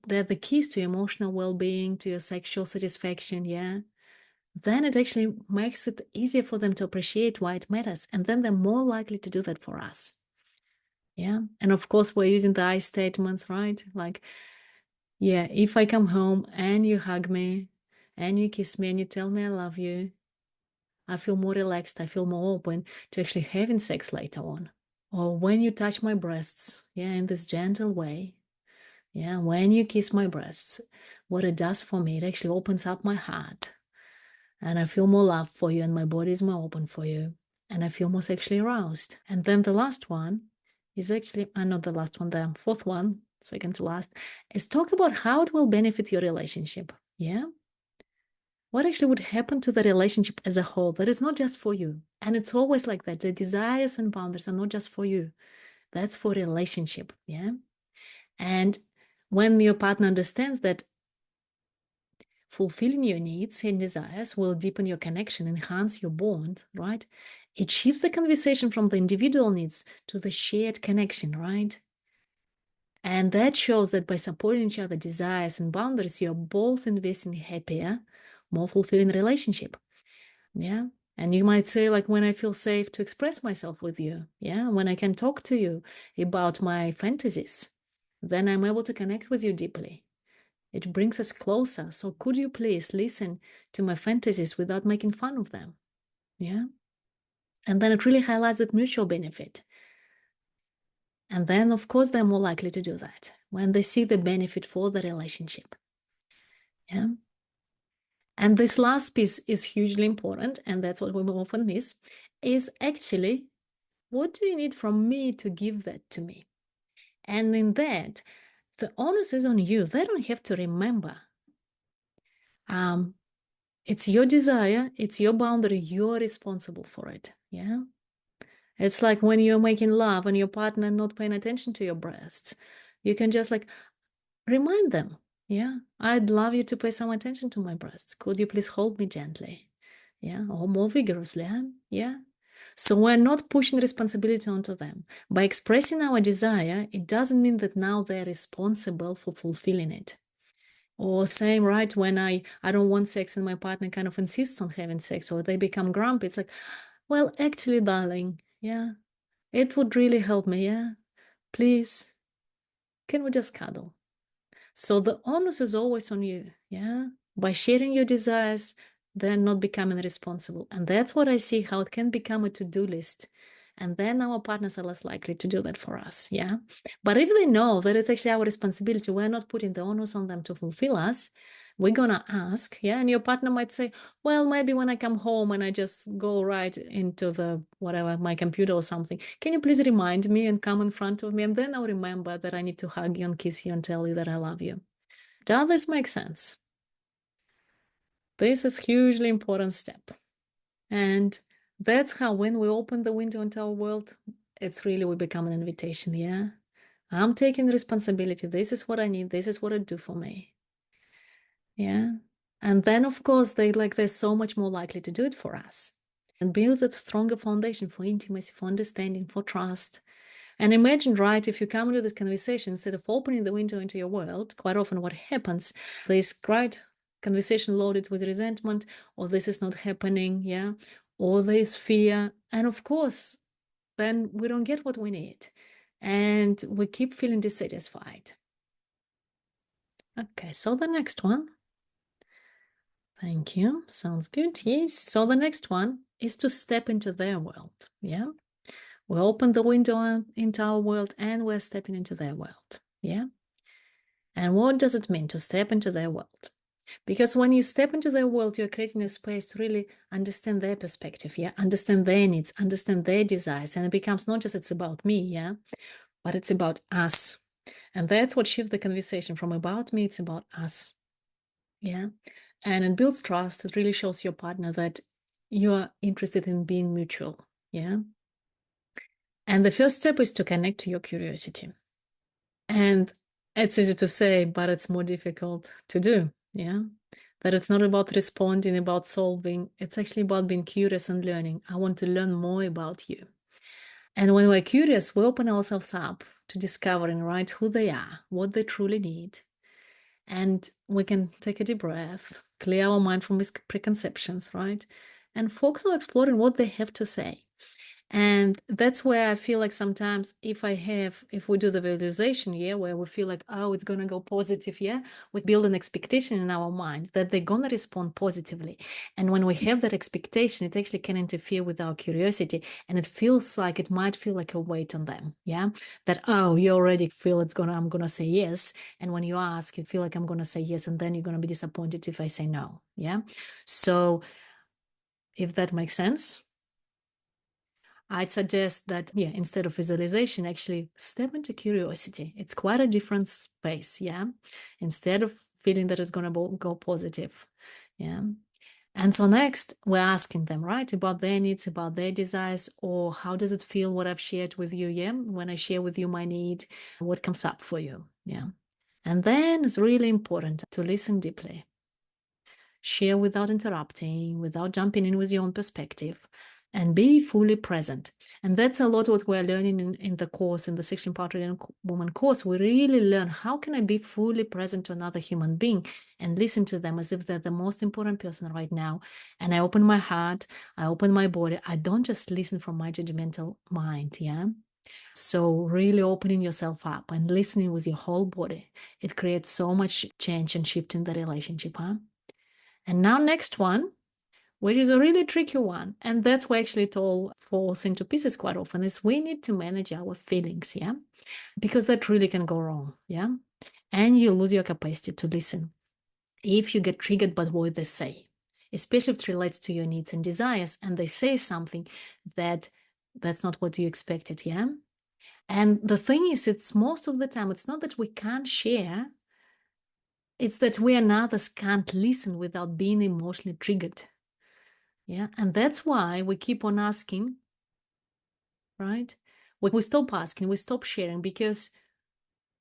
they're the keys to your emotional well-being, to your sexual satisfaction, yeah. Then it actually makes it easier for them to appreciate why it matters. And then they're more likely to do that for us. Yeah. And of course, we're using the I statements, right? Like, yeah, if I come home and you hug me and you kiss me and you tell me I love you, I feel more relaxed. I feel more open to actually having sex later on. Or when you touch my breasts, yeah, in this gentle way, yeah, when you kiss my breasts, what it does for me, it actually opens up my heart. And I feel more love for you and my body is more open for you. And I feel more sexually aroused. And then the last one is actually, not the last one, the fourth one, second to last, is talk about how it will benefit your relationship. Yeah. What actually would happen to the relationship as a whole that is not just for you. And it's always like that. The desires and boundaries are not just for you. That's for relationship. Yeah. And when your partner understands that fulfilling your needs and desires will deepen your connection, enhance your bond, right? It shifts the conversation from the individual needs to the shared connection, right? And that shows that by supporting each other's desires and boundaries, you're both investing in a happier, more fulfilling relationship. Yeah. And you might say, like, when I feel safe to express myself with you, yeah, when I can talk to you about my fantasies, then I'm able to connect with you deeply. It brings us closer. So could you please listen to my fantasies without making fun of them? Yeah. And then it really highlights that mutual benefit. And then, of course, they're more likely to do that when they see the benefit for the relationship. Yeah. And this last piece is hugely important, and that's what we often miss, is actually, what do you need from me to give that to me? And in that, the onus is on you. They don't have to remember. It's your desire, it's your boundary, you're responsible for it. Yeah. It's like when you're making love and your partner not paying attention to your breasts. You can just like remind them, yeah, I'd love you to pay some attention to my breasts. Could you please hold me gently? Yeah, or more vigorously. Yeah. So we're not pushing responsibility onto them. By expressing our desire, it doesn't mean that now they're responsible for fulfilling it. Or same, right, when I don't want sex and my partner kind of insists on having sex, or they become grumpy, it's like, well, actually, darling, yeah, it would really help me, yeah, please, can we just cuddle? So the onus is always on you, yeah. By sharing your desires, they're not becoming responsible. And that's what I see, how it can become a to-do list. And then our partners are less likely to do that for us, yeah. But if they know that it's actually our responsibility, we're not putting the onus on them to fulfill us, we're gonna ask, yeah. And your partner might say, well, maybe when I come home and I just go right into the whatever, my computer or something, can you please remind me and come in front of me? And then I'll remember that I need to hug you and kiss you and tell you that I love you. Does this make sense? This is a hugely important step. And that's how when we open the window into our world, it's really we become an invitation, yeah? I'm taking responsibility. This is what I need. This is what it do for me. Yeah. And then of course they're so much more likely to do it for us and builds that stronger foundation for intimacy, for understanding, for trust. And imagine, right, if you come into this conversation, instead of opening the window into your world, quite often what happens, there's great conversation loaded with resentment, or this is not happening, yeah, or there's fear. And of course, then we don't get what we need. And we keep feeling dissatisfied. Okay, so the next one. Thank you. Sounds good. Yes. So the next one is to step into their world. Yeah. We open the window into our world and we're stepping into their world. Yeah. And what does it mean to step into their world? Because when you step into their world, you're creating a space to really understand their perspective, yeah, understand their needs, understand their desires. And it becomes not just it's about me, yeah, but it's about us. And that's what shifts the conversation from about me, it's about us. Yeah. And it builds trust. It really shows your partner that you're interested in being mutual. Yeah. And the first step is to connect to your curiosity. And it's easy to say, but it's more difficult to do. Yeah. That it's not about responding, about solving. It's actually about being curious and learning. I want to learn more about you. And when we're curious, we open ourselves up to discovering, right, who they are, what they truly need. And we can take a deep breath, clear our mind from preconceptions, right? And focus on exploring what they have to say. And that's where I feel like sometimes if we do the visualization, yeah, where we feel like, oh, it's going to go positive, yeah, we build an expectation in our mind that they're going to respond positively. And when we have that expectation, it actually can interfere with our curiosity. And it might feel like a weight on them, yeah, that, oh, you already feel I'm going to say yes. And when you ask, you feel like I'm going to say yes. And then you're going to be disappointed if I say no, yeah. So if that makes sense, I'd suggest that, yeah, instead of visualization, actually step into curiosity. It's quite a different space, yeah? Instead of feeling that it's going to go positive, yeah? And so next, we're asking them, right, about their needs, about their desires, or how does it feel what I've shared with you, yeah? When I share with you my need, what comes up for you, yeah? And then it's really important to listen deeply. Share without interrupting, without jumping in with your own perspective, and be fully present. And that's a lot what we're learning in the course, in the 16 Empowered Woman course. We really learn how can I be fully present to another human being and listen to them as if they're the most important person right now. And I open my heart, I open my body. I don't just listen from my judgmental mind, yeah? So really opening yourself up and listening with your whole body, it creates so much change and shift in the relationship, huh? And now next one, which is a really tricky one, and that's where actually it all falls into pieces quite often, is we need to manage our feelings, yeah? Because that really can go wrong, yeah? And you lose your capacity to listen if you get triggered by what they say, especially if it relates to your needs and desires, and they say something that's not what you expected, yeah? And the thing is, it's most of the time, it's not that we can't share, it's that we and others can't listen without being emotionally triggered. Yeah. And that's why we keep on asking, right? We stop asking, we stop sharing because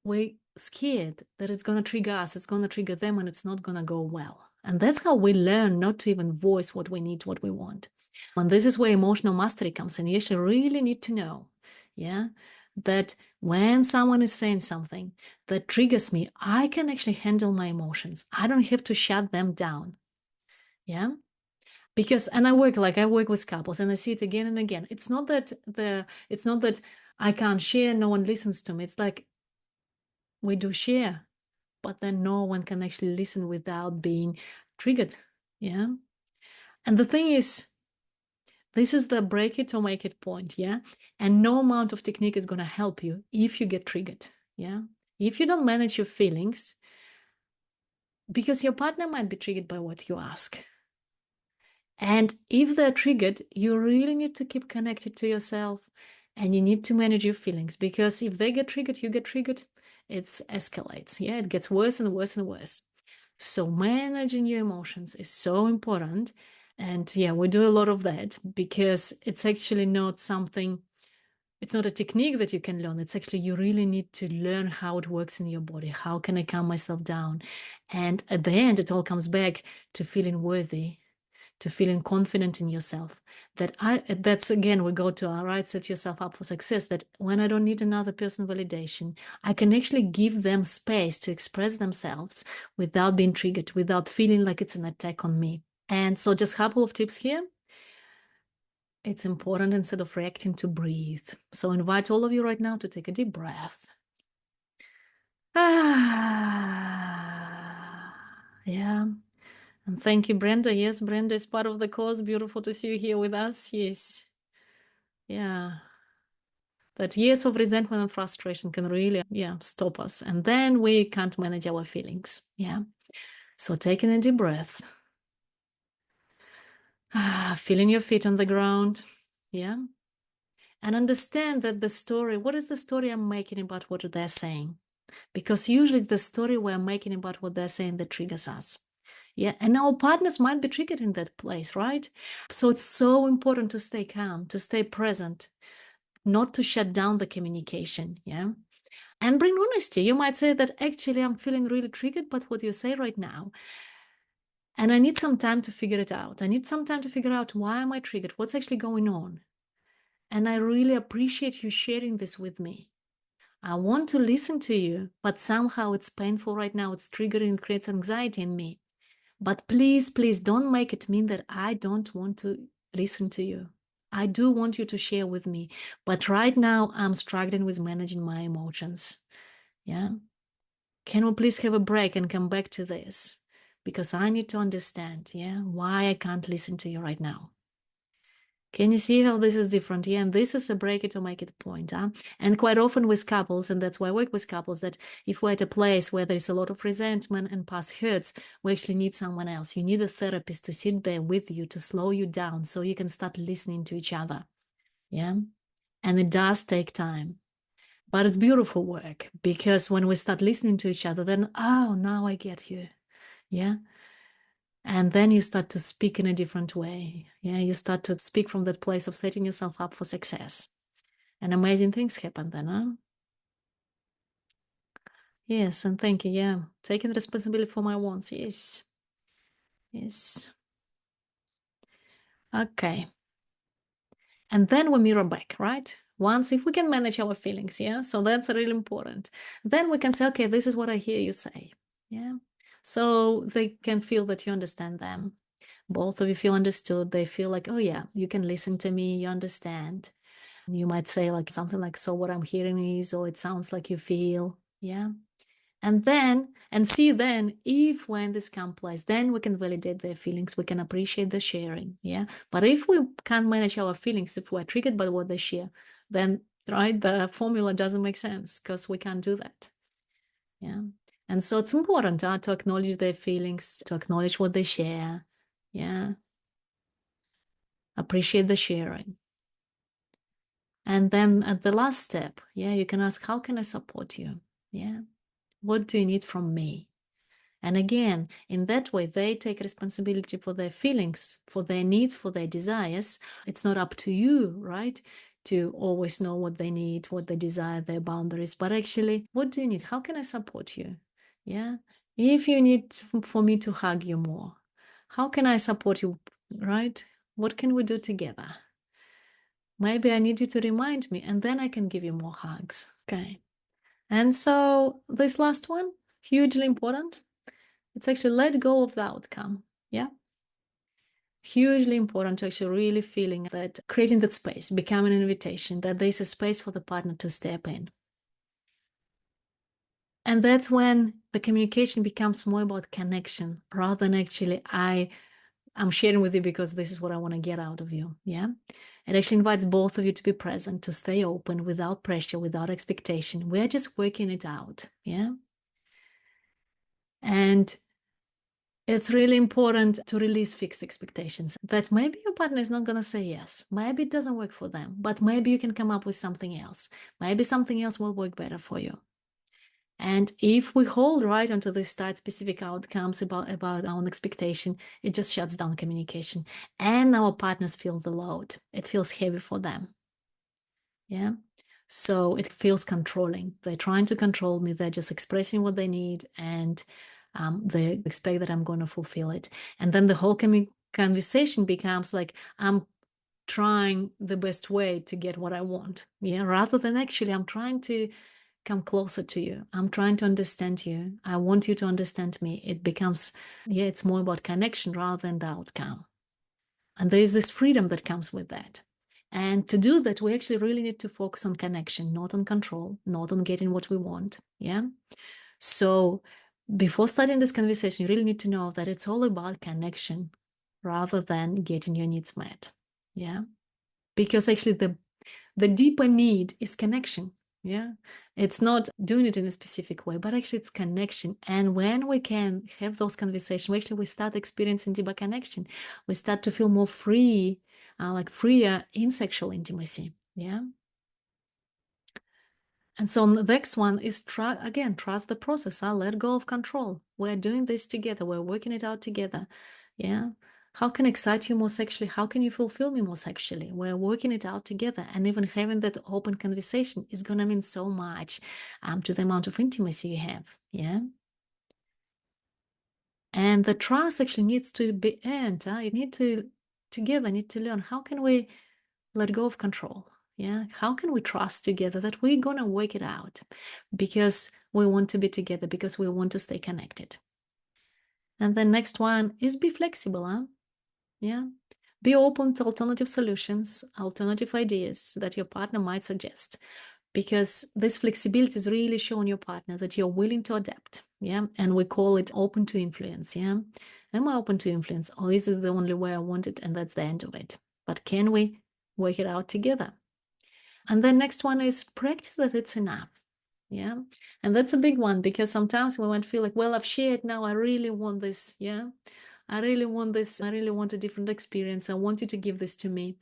we're scared that it's going to trigger us, it's going to trigger them, and it's not going to go well. And that's how we learn not to even voice what we need, what we want. And this is where emotional mastery comes in. You actually really need to know, yeah, that when someone is saying something that triggers me, I can actually handle my emotions. I don't have to shut them down. Yeah. Because I work with couples and I see it again and again. It's not that I can't share, no one listens to me. It's like we do share, but then no one can actually listen without being triggered. Yeah. And the thing is, this is the break it or make it point. Yeah. And no amount of technique is going to help you if you get triggered. Yeah. If you don't manage your feelings, because your partner might be triggered by what you ask. And if they're triggered, you really need to keep connected to yourself and you need to manage your feelings, because if they get triggered, you get triggered, it escalates. Yeah, it gets worse and worse and worse. So managing your emotions is so important. And yeah, we do a lot of that because it's actually not something, it's not a technique that you can learn. It's actually, you really need to learn how it works in your body. How can I calm myself down? And at the end, it all comes back to feeling worthy, to feeling confident in yourself. That's again, we go to all right, set yourself up for success, that when I don't need another person validation, I can actually give them space to express themselves without being triggered, without feeling like it's an attack on me. And so just a couple of tips here. It's important, instead of reacting, to breathe. So I invite all of you right now to take a deep breath. Yeah. And thank you, Brenda. Yes, Brenda is part of the course. Beautiful to see you here with us. Yes. Yeah. That years of resentment and frustration can really, stop us. And then we can't manage our feelings. Yeah. So taking a deep breath, feeling your feet on the ground, yeah? And understand that the story, what is the story I'm making about what they're saying? Because usually it's the story we're making about what they're saying that triggers us. Yeah, and our partners might be triggered in that place, right? So it's so important to stay calm, to stay present, not to shut down the communication, yeah? And bring honesty. You might say that actually I'm feeling really triggered by what you say right now. And I need some time to figure it out. I need some time to figure out why am I triggered? What's actually going on? And I really appreciate you sharing this with me. I want to listen to you, but somehow it's painful right now. It's triggering, it creates anxiety in me. But please, please don't make it mean that I don't want to listen to you. I do want you to share with me. But right now, I'm struggling with managing my emotions. Yeah. Can we please have a break and come back to this? Because I need to understand, yeah, why I can't listen to you right now. Can you see how this is different? Yeah, and this is a break to make it a point. Huh? And quite often with couples, and that's why I work with couples, that if we're at a place where there's a lot of resentment and past hurts, we actually need someone else. You need a therapist to sit there with you, to slow you down so you can start listening to each other. Yeah. And it does take time. But it's beautiful work, because when we start listening to each other, then, oh, now I get you. Yeah. And then you start to speak in a different way. Yeah. You start to speak from that place of setting yourself up for success. And amazing things happen then, huh? Yes. And thank you. Yeah. Taking responsibility for my wants. Yes. Yes. Okay. And then we mirror back, right? Once, if we can manage our feelings, yeah, so that's really important. Then we can say, okay, this is what I hear you say, yeah. So they can feel that you understand them. Both of you feel understood. They feel like, oh yeah, you can listen to me, you understand. You might say like something like, so what I'm hearing is, or it sounds like you feel, yeah. And then, and see then, if when this comes place, then we can validate their feelings, we can appreciate the sharing, yeah? But if we can't manage our feelings, if we're triggered by what they share, then, right, the formula doesn't make sense, because we can't do that, yeah? And so it's important to acknowledge their feelings, to acknowledge what they share, yeah? Appreciate the sharing. And then at the last step, yeah, you can ask, how can I support you, yeah? What do you need from me? And again, in that way, they take responsibility for their feelings, for their needs, for their desires. It's not up to you, right, to always know what they need, what they desire, their boundaries, but actually, what do you need? How can I support you? Yeah. If you need for me to hug you more, how can I support you, right? What can we do together? Maybe I need you to remind me, and then I can give you more hugs. Okay. And so this last one, hugely important. It's actually let go of the outcome. Yeah. Hugely important to actually really feeling that, creating that space, becoming an invitation, that there's a space for the partner to step in. And that's when the communication becomes more about connection rather than actually I'm sharing with you because this is what I want to get out of you. Yeah. It actually invites both of you to be present, to stay open without pressure, without expectation. We're just working it out. Yeah. And it's really important to release fixed expectations, that maybe your partner is not going to say yes. Maybe it doesn't work for them, but maybe you can come up with something else. Maybe something else will work better for you. And if we hold right onto these tight specific outcomes about our own expectation, it just shuts down communication. And our partners feel the load. It feels heavy for them. Yeah. So it feels controlling. They're trying to control me. They're just expressing what they need, and they expect that I'm going to fulfill it. And then the whole conversation becomes like, I'm trying the best way to get what I want. Yeah. Rather than actually, I'm trying to come closer to you. I'm trying to understand you. I want you to understand me. It becomes, yeah, it's more about connection rather than the outcome. And there's this freedom that comes with that. And to do that, we actually really need to focus on connection, not on control, not on getting what we want. Yeah. So before starting this conversation, you really need to know that it's all about connection rather than getting your needs met. Yeah. Because actually the deeper need is connection. Yeah, it's not doing it in a specific way, but actually it's connection. And when we can have those conversations, we start experiencing deeper connection. We start to feel more free, like freer in sexual intimacy. Yeah. And so the next one is trust the process. Let go of control. We're doing this together. We're working it out together. Yeah. How can I excite you more sexually? How can you fulfill me more sexually? We're working it out together. And even having that open conversation is going to mean so much to the amount of intimacy you have. Yeah. And the trust actually needs to be earned. You need to together need to learn how can we let go of control. Yeah. How can we trust together that we're going to work it out because we want to be together, because we want to stay connected. And the next one is be flexible. Yeah. Be open to alternative solutions, alternative ideas that your partner might suggest, because this flexibility is really showing your partner that you're willing to adapt. Yeah. And we call it open to influence. Yeah. Am I open to influence, or is this the only way I want it and that's the end of it? But can we work it out together? And then next one is practice that it's enough. Yeah. And that's a big one, because sometimes we might feel like, well, I've shared now. I really want this. Yeah. I really want this. I really want a different experience. I want you to give this to me.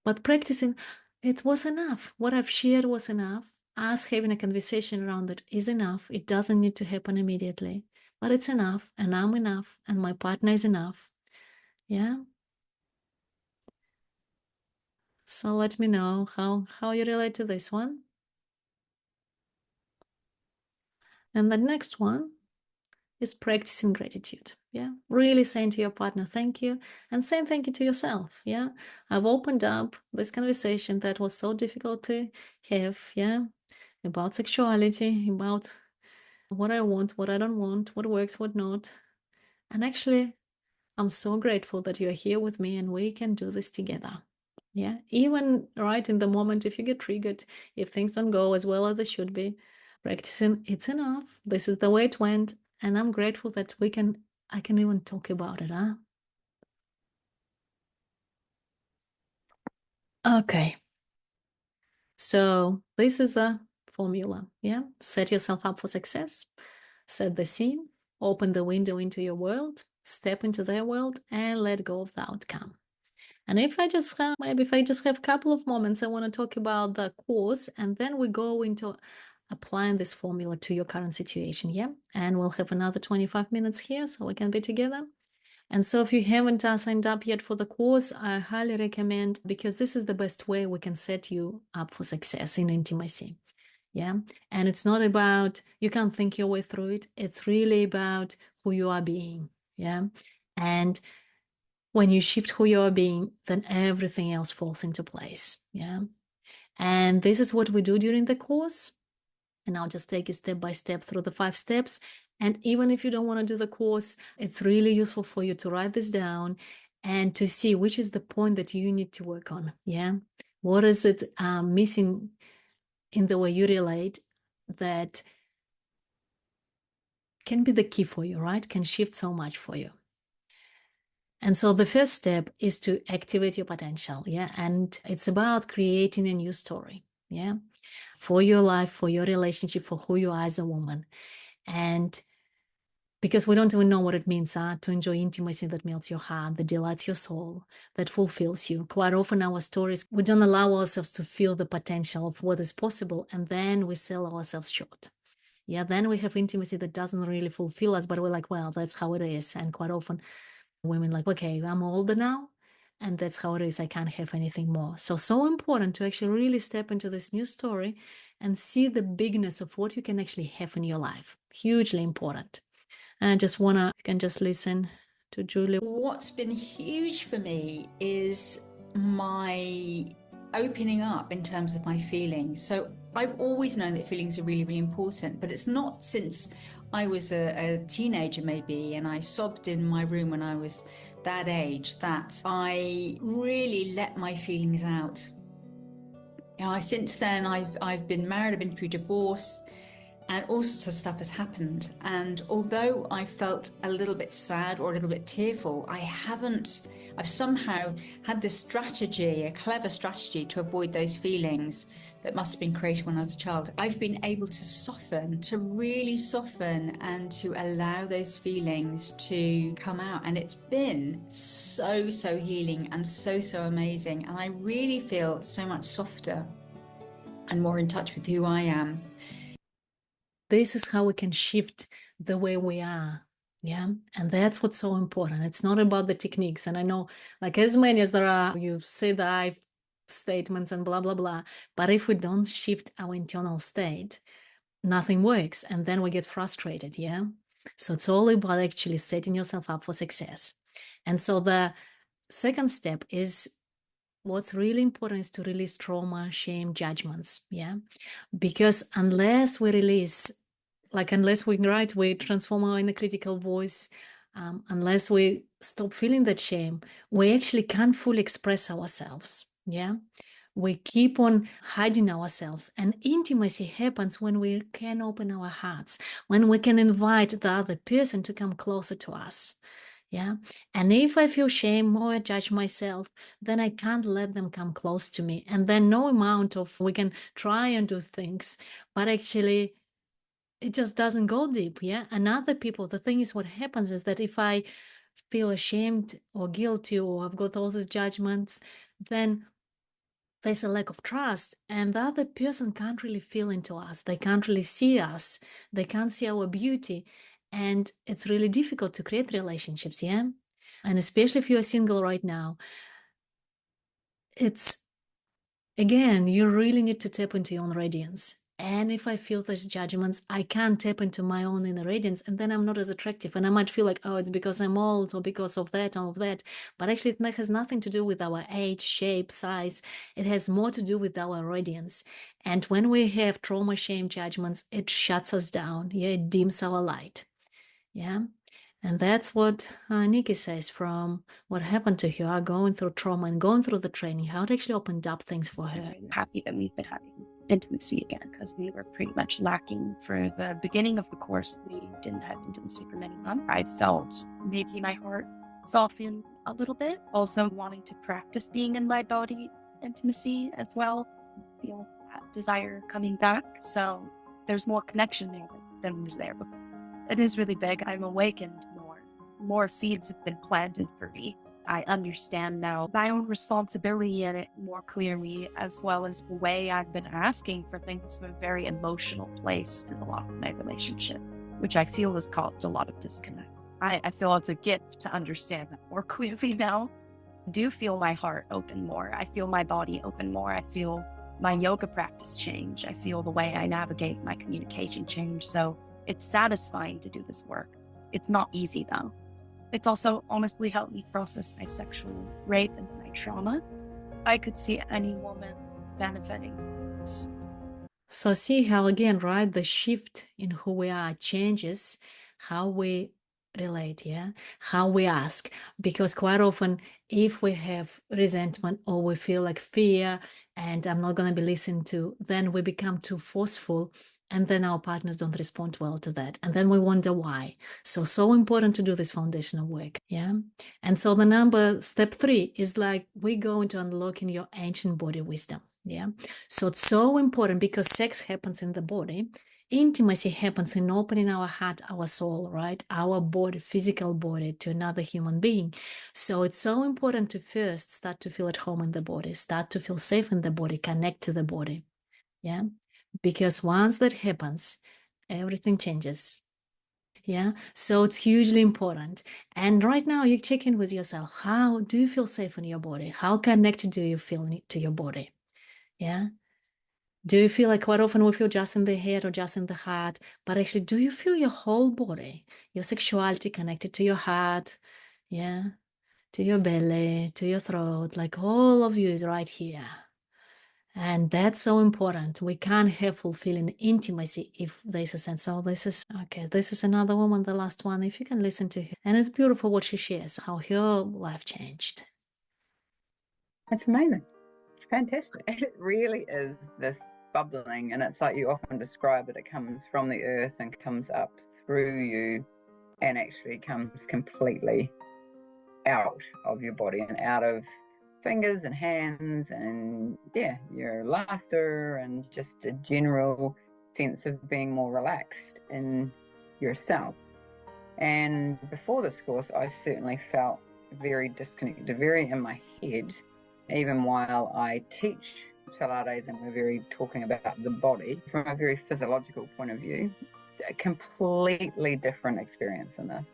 But practicing, it was enough. What I've shared was enough. Us having a conversation around it is enough. It doesn't need to happen immediately, but it's enough. And I'm enough. And my partner is enough. Yeah. So let me know how you relate to this one. And the next one is practicing gratitude. Yeah. Really saying to your partner, thank you, and saying thank you to yourself. Yeah. I've opened up this conversation that was so difficult to have. Yeah. About sexuality, about what I want, what I don't want, what works, what not. And actually, I'm so grateful that you're here with me and we can do this together. Yeah. Even right in the moment, if you get triggered, if things don't go as well as they should be, practicing, it's enough. This is the way it went. And I'm grateful that I can even talk about it. Okay. So this is the formula. Yeah. Set yourself up for success, set the scene, open the window into your world, step into their world, and let go of the outcome. And if I just have a couple of moments, I want to talk about the course, and then we go into applying this formula to your current situation. Yeah. And we'll have another 25 minutes here so we can be together. And so if you haven't signed up yet for the course, I highly recommend, because this is the best way we can set you up for success in intimacy. Yeah. And it's not about, you can't think your way through it. It's really about who you are being. Yeah. And when you shift who you are being, then everything else falls into place. Yeah. And this is what we do during the course. And I'll just take you step by step through the 5 steps. And even if you don't want to do the course, it's really useful for you to write this down and to see which is the point that you need to work on. Yeah. What is it missing in the way you relate that can be the key for you, right? Can shift so much for you. And so the first step is to activate your potential. Yeah. And it's about creating a new story. Yeah. For your life, for your relationship, for who you are as a woman. And because we don't even know what it means to enjoy intimacy that melts your heart, that delights your soul, that fulfills you. Quite often our stories, we don't allow ourselves to feel the potential of what is possible, and then we sell ourselves short. Yeah, then we have intimacy that doesn't really fulfill us, but we're like, well, that's how it is. And quite often women like, okay, I'm older now, and that's how it is. I can't have anything more. So important to actually really step into this new story and see the bigness of what you can actually have in your life. Hugely important. And I just want to, you can just listen to Julie. What's been huge for me is my opening up in terms of my feelings. So I've always known that feelings are really, really important, but it's not since I was a teenager maybe, and I sobbed in my room when I was that age, that I really let my feelings out. Since then I've been married, I've been through divorce, and all sorts of stuff has happened. And although I felt a little bit sad or a little bit tearful, I've somehow had this strategy, a clever strategy to avoid those feelings that must have been created when I was a child. I've been able to soften, to really soften, and to allow those feelings to come out. And it's been so, so healing and so, so amazing. And I really feel so much softer and more in touch with who I am. This is how we can shift the way we are. Yeah. And that's what's so important. It's not about the techniques. And I know, like, as many as there are, you say the I statements and blah, blah, blah. But if we don't shift our internal state, nothing works. And then we get frustrated. Yeah. So it's all about actually setting yourself up for success. And so the second step is what's really important is to release trauma, shame, judgments. Yeah. Because unless we release, unless we transform our inner critical voice, unless we stop feeling that shame, we actually can't fully express ourselves. Yeah. We keep on hiding ourselves, and intimacy happens when we can open our hearts, when we can invite the other person to come closer to us. Yeah. And if I feel shame or I judge myself, then I can't let them come close to me. And then no amount of we can try and do things, but actually it just doesn't go deep. Yeah. And other people, the thing is, what happens is that if I feel ashamed or guilty or I've got all these judgments, then there's a lack of trust, and the other person can't really feel into us. They can't really see us. They can't see our beauty. And it's really difficult to create relationships. Yeah. And especially if you're single right now, it's, again, you really need to tap into your own radiance. And if I feel those judgments, I can't tap into my own inner radiance, and then I'm not as attractive. And I might feel like, oh, it's because I'm old or because of that or of that. But actually, it has nothing to do with our age, shape, size. It has more to do with our radiance. And when we have trauma, shame, judgments, it shuts us down. Yeah, it dims our light. Yeah. And that's what Nikki says from what happened to her, going through trauma and going through the training, how it actually opened up things for her. I'm happy that we've been having intimacy again, because we were pretty much lacking for the beginning of the course. We didn't have intimacy for many months. I felt maybe my heart soften a little bit. Also wanting to practice being in my body intimacy as well. Feel that desire coming back. So there's more connection there than was there before. It is really big. I'm awakened more. More seeds have been planted for me. I understand now my own responsibility in it more clearly, as well as the way I've been asking for things from a very emotional place in a lot of my relationship, which I feel has caused a lot of disconnect. I feel it's a gift to understand that more clearly now. I do feel my heart open more. I feel my body open more. I feel my yoga practice change. I feel the way I navigate my communication change. So it's satisfying to do this work. It's not easy though. It's also honestly helped me process my sexual rape and my trauma. I could see any woman benefiting from this. So see how, again, right, the shift in who we are changes how we relate, yeah, how we ask. Because quite often, if we have resentment or we feel like fear and I'm not going to be listened to, then we become too forceful, and then our partners don't respond well to that, and then we wonder why. So important to do this foundational work. Yeah. And so the step 3 is like we go into unlocking your ancient body wisdom. Yeah. So it's so important because sex happens in the body. Intimacy happens in opening our heart, our soul, right? Our body, physical body, to another human being. So it's so important to first start to feel at home in the body, start to feel safe in the body, connect to the body. Yeah. Because once that happens, everything changes. Yeah. So it's hugely important. And right now you check in with yourself. How do you feel safe in your body? How connected do you feel to your body? Yeah. Do you feel like quite often we feel just in the head or just in the heart, but actually, do you feel your whole body, your sexuality connected to your heart? Yeah. To your belly, to your throat, like all of you is right here. And that's so important. We can't have fulfilling intimacy if there's a sense. So this is another woman, the last one, if you can listen to her. And it's beautiful what she shares, how her life changed. It's amazing. It's fantastic. It really is this bubbling, and it's like you often describe it, it comes from the earth and comes up through you and actually comes completely out of your body and out of fingers and hands and your laughter and just a general sense of being more relaxed in yourself. And before this course, I certainly felt very disconnected, very in my head, even while I teach Pilates and we're very talking about the body from a very physiological point of view. A completely different experience in this.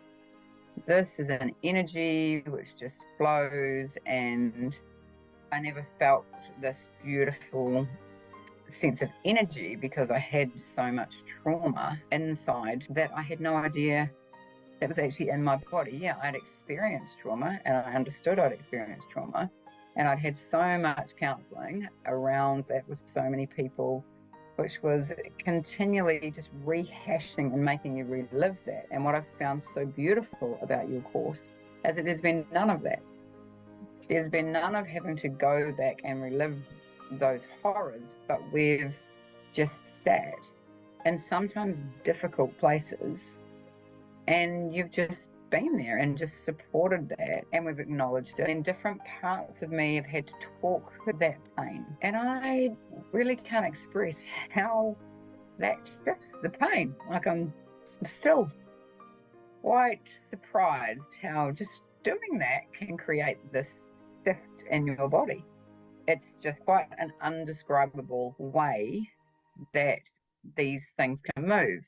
This is an energy which just flows, and I never felt this beautiful sense of energy because I had so much trauma inside that I had no idea that was actually in my body. Yeah, I'd experienced trauma and I understood I'd experienced trauma, and I'd had so much counselling around that with so many people, which was continually just rehashing and making you relive that. And what I've found so beautiful about your course is that there's been none of that. There's been none of having to go back and relive those horrors, but we've just sat in sometimes difficult places and you've just been there and just supported that, and we've acknowledged it. And different parts of me have had to talk with that pain, and I really can't express how that shifts the pain. Like, I'm still quite surprised how just doing that can create this shift in your body. It's just quite an undescribable way that these things can move.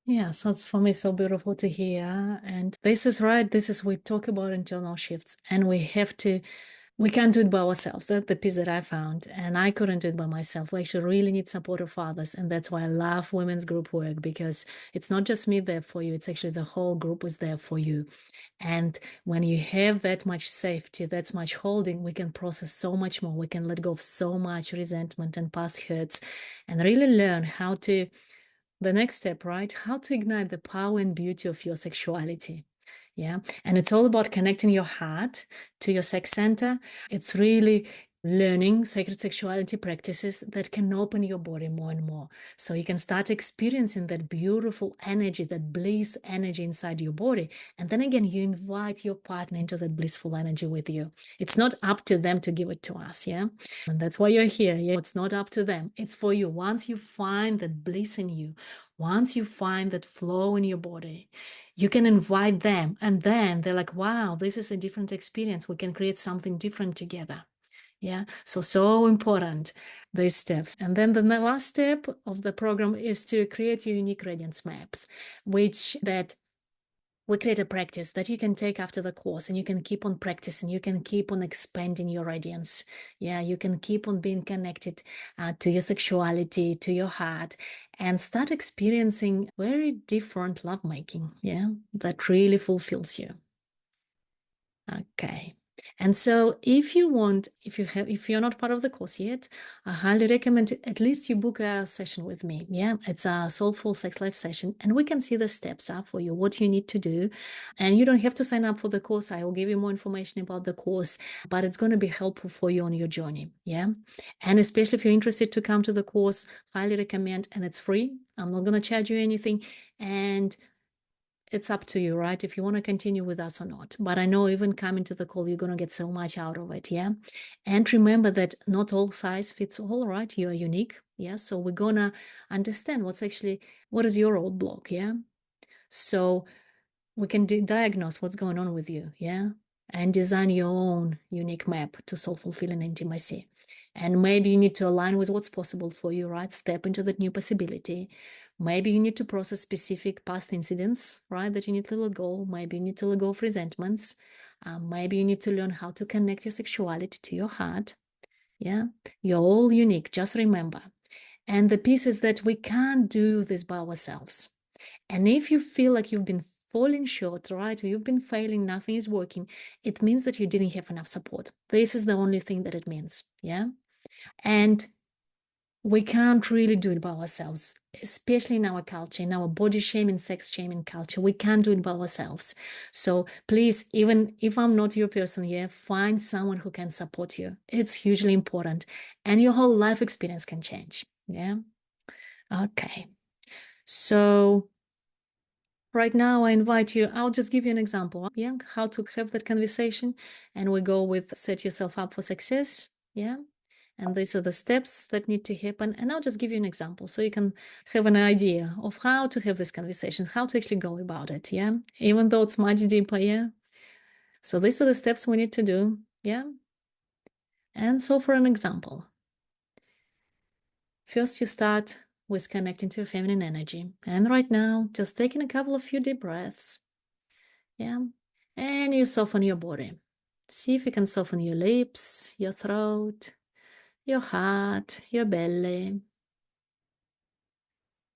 Yes, that's for me so beautiful to hear. And this is right. This is, we talk about internal shifts, and we can't do it by ourselves. That's the piece that I found. And I couldn't do it by myself. We actually really need support of others. And that's why I love women's group work, because it's not just me there for you. It's actually the whole group is there for you. And when you have that much safety, that much holding, we can process so much more. We can let go of so much resentment and past hurts and really learn how to, the next step, right? How to ignite the power and beauty of your sexuality. Yeah. And it's all about connecting your heart to your sex center. It's really learning sacred sexuality practices that can open your body more and more. So you can start experiencing that beautiful energy, that bliss energy inside your body. And then again, you invite your partner into that blissful energy with you. It's not up to them to give it to us. Yeah. And that's why you're here. Yeah. It's not up to them. It's for you. Once you find that bliss in you, once you find that flow in your body, you can invite them, and then they're like, wow, this is a different experience. We can create something different together. Yeah, so important, these steps. And then the last step of the program is to create your unique radiance maps, which that we create a practice that you can take after the course, and you can keep on practicing. You can keep on expanding your radiance. Yeah, you can keep on being connected to your sexuality, to your heart, and start experiencing very different lovemaking. Yeah, that really fulfills you. Okay. And so if you're not part of the course yet, I highly recommend at least you book a session with me. Yeah, it's a soulful sex life session, and we can see the steps for you, what you need to do. And you don't have to sign up for the course. I will give you more information about the course, but it's going to be helpful for you on your journey. Yeah. And especially if you're interested to come to the course, highly recommend, and it's free. I'm not going to charge you anything. And it's up to you, right? If you want to continue with us or not. But I know even coming to the call, you're going to get so much out of it. Yeah. And remember that not all size fits all, right? You are unique. Yeah. So we're going to understand what is your roadblock. Yeah. So we can diagnose what's going on with you. Yeah. And design your own unique map to soul-fulfilling intimacy. And maybe you need to align with what's possible for you, right? Step into that new possibility. Maybe you need to process specific past incidents, right, that you need to let go. Maybe you need to let go of resentments. Maybe you need to learn how to connect your sexuality to your heart. Yeah, you're all unique, just remember. And the piece is that we can't do this by ourselves. And if you feel like you've been falling short, right, or you've been failing, nothing is working, it means that you didn't have enough support. This is the only thing that it means. Yeah. And we can't really do it by ourselves, especially in our culture, in our body shaming, sex shaming culture. We can't do it by ourselves. So please, even if I'm not your person here, find someone who can support you. It's hugely important, and your whole life experience can change. Yeah. Okay. So right now, I invite you, I'll just give you an example, yeah, how to have that conversation. And we go with set yourself up for success, yeah. And these are the steps that need to happen. And I'll just give you an example so you can have an idea of how to have these conversations, how to actually go about it, yeah, even though it's much deeper, yeah. So these are the steps we need to do, yeah. And so for an example, first you start with connecting to your feminine energy. And right now, just taking a couple of few deep breaths. Yeah. And you soften your body. See if you can soften your lips, your throat, your heart, your belly.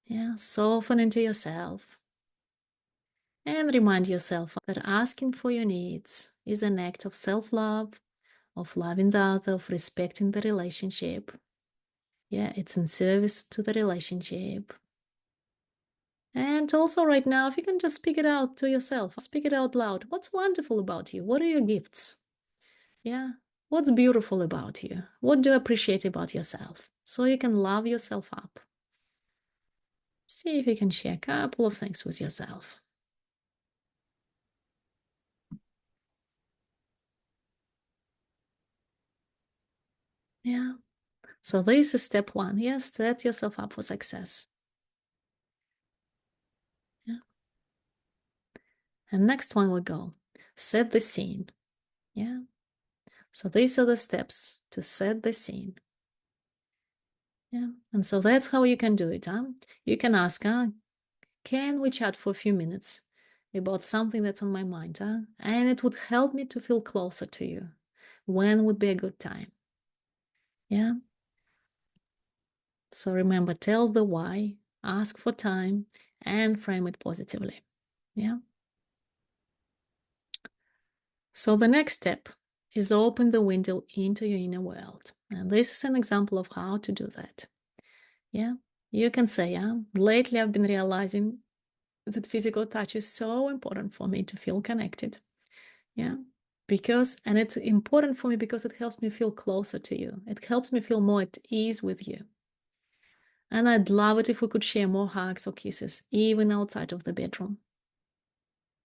Yeah. Soften into yourself. And remind yourself that asking for your needs is an act of self-love, of loving the other, of respecting the relationship. Yeah, it's in service to the relationship. And also right now, if you can just speak it out to yourself, speak it out loud. What's wonderful about you? What are your gifts? Yeah. What's beautiful about you? What do you appreciate about yourself? So you can love yourself up. See if you can share a couple of things with yourself. Yeah. So this is step one. Yes, set yourself up for success. Yeah. And next one we go. Set the scene. Yeah. So these are the steps to set the scene. Yeah. And so that's how you can do it. You can ask, can we chat for a few minutes about something that's on my mind? And it would help me to feel closer to you. When would be a good time? Yeah. So remember, tell the why, ask for time, and frame it positively. Yeah. So the next step is open the window into your inner world. And this is an example of how to do that. Yeah. You can say, lately I've been realizing that physical touch is so important for me to feel connected. Yeah. And it's important for me because it helps me feel closer to you. It helps me feel more at ease with you. And I'd love it if we could share more hugs or kisses, even outside of the bedroom.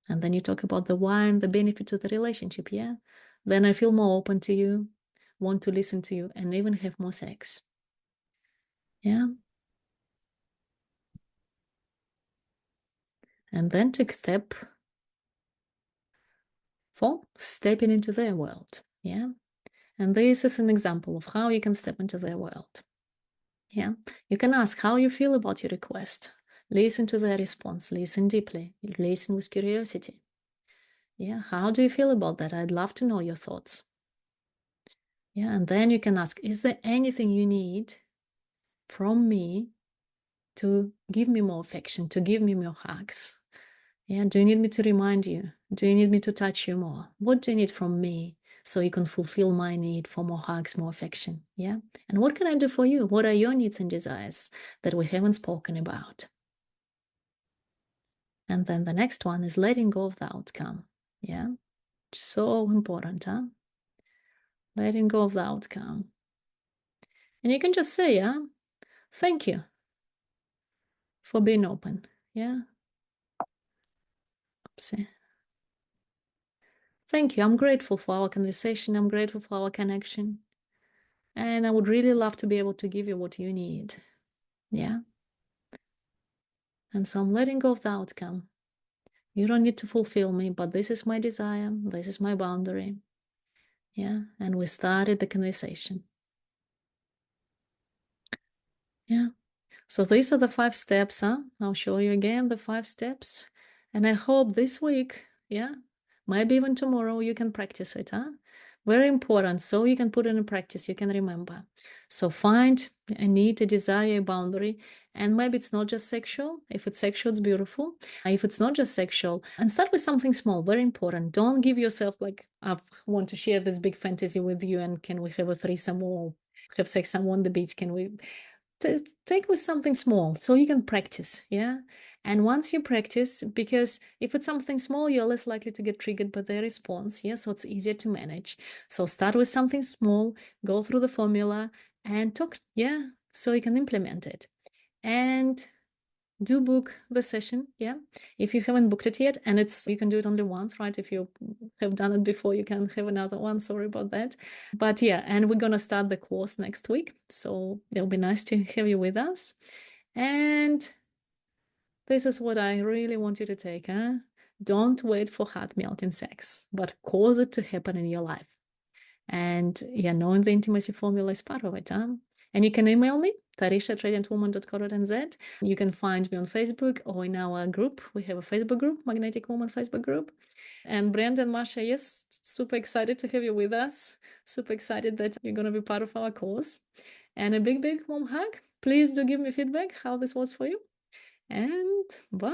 And then you talk about the why and the benefit to the relationship, yeah? Then I feel more open to you, want to listen to you, and even have more sex. Yeah? And then take step 4, stepping into their world, yeah? And this is an example of how you can step into their world. Yeah, you can ask how you feel about your request. Listen to their response. Listen deeply. Listen with curiosity. Yeah, how do you feel about that? I'd love to know your thoughts. Yeah, and then you can ask, is there anything you need from me to give me more affection, to give me more hugs? Yeah, do you need me to remind you? Do you need me to touch you more? What do you need from me so you can fulfill my need for more hugs, more affection? Yeah, and what can I do for you? What are your needs and desires that we haven't spoken about? And then the next one is letting go of the outcome. Yeah, so important, huh? Letting go of the outcome. And you can just say, yeah, thank you for being open. Yeah. Oopsie. Thank you. I'm grateful for our conversation. I'm grateful for our connection. And I would really love to be able to give you what you need. Yeah. And so I'm letting go of the outcome. You don't need to fulfill me, but this is my desire. This is my boundary. Yeah. And we started the conversation. Yeah. So these are the 5 steps, huh? I'll show you again the 5 steps. And I hope this week, yeah, maybe even tomorrow, you can practice it, huh? Very important. So you can put it in practice, you can remember. So find a need, a desire, a boundary. And maybe it's not just sexual. If it's sexual, it's beautiful. If it's not just sexual, and start with something small, very important. Don't give yourself like, I want to share this big fantasy with you, and can we have a threesome or have sex somewhere on the beach? Can we? take with something small so you can practice. Yeah. And once you practice, because if it's something small, you're less likely to get triggered by their response. Yeah. So it's easier to manage. So start with something small, go through the formula and talk. Yeah. So you can implement it. And do book the session. Yeah. If you haven't booked it yet, and you can do it only once, right? If you have done it before, you can have another one. Sorry about that. But yeah, and we're going to start the course next week. So it'll be nice to have you with us. And this is what I really want you to take. Don't wait for heart-melting sex, but cause it to happen in your life. And yeah, knowing the intimacy formula is part of it. And you can email me, tarisha@radiantwoman.co.nz. You can find me on Facebook or in our group. We have a Facebook group, Magnetic Woman Facebook group. And Brenda and Masha, yes, super excited to have you with us. Super excited that you're going to be part of our course. And a big, big warm hug. Please do give me feedback how this was for you. And bye.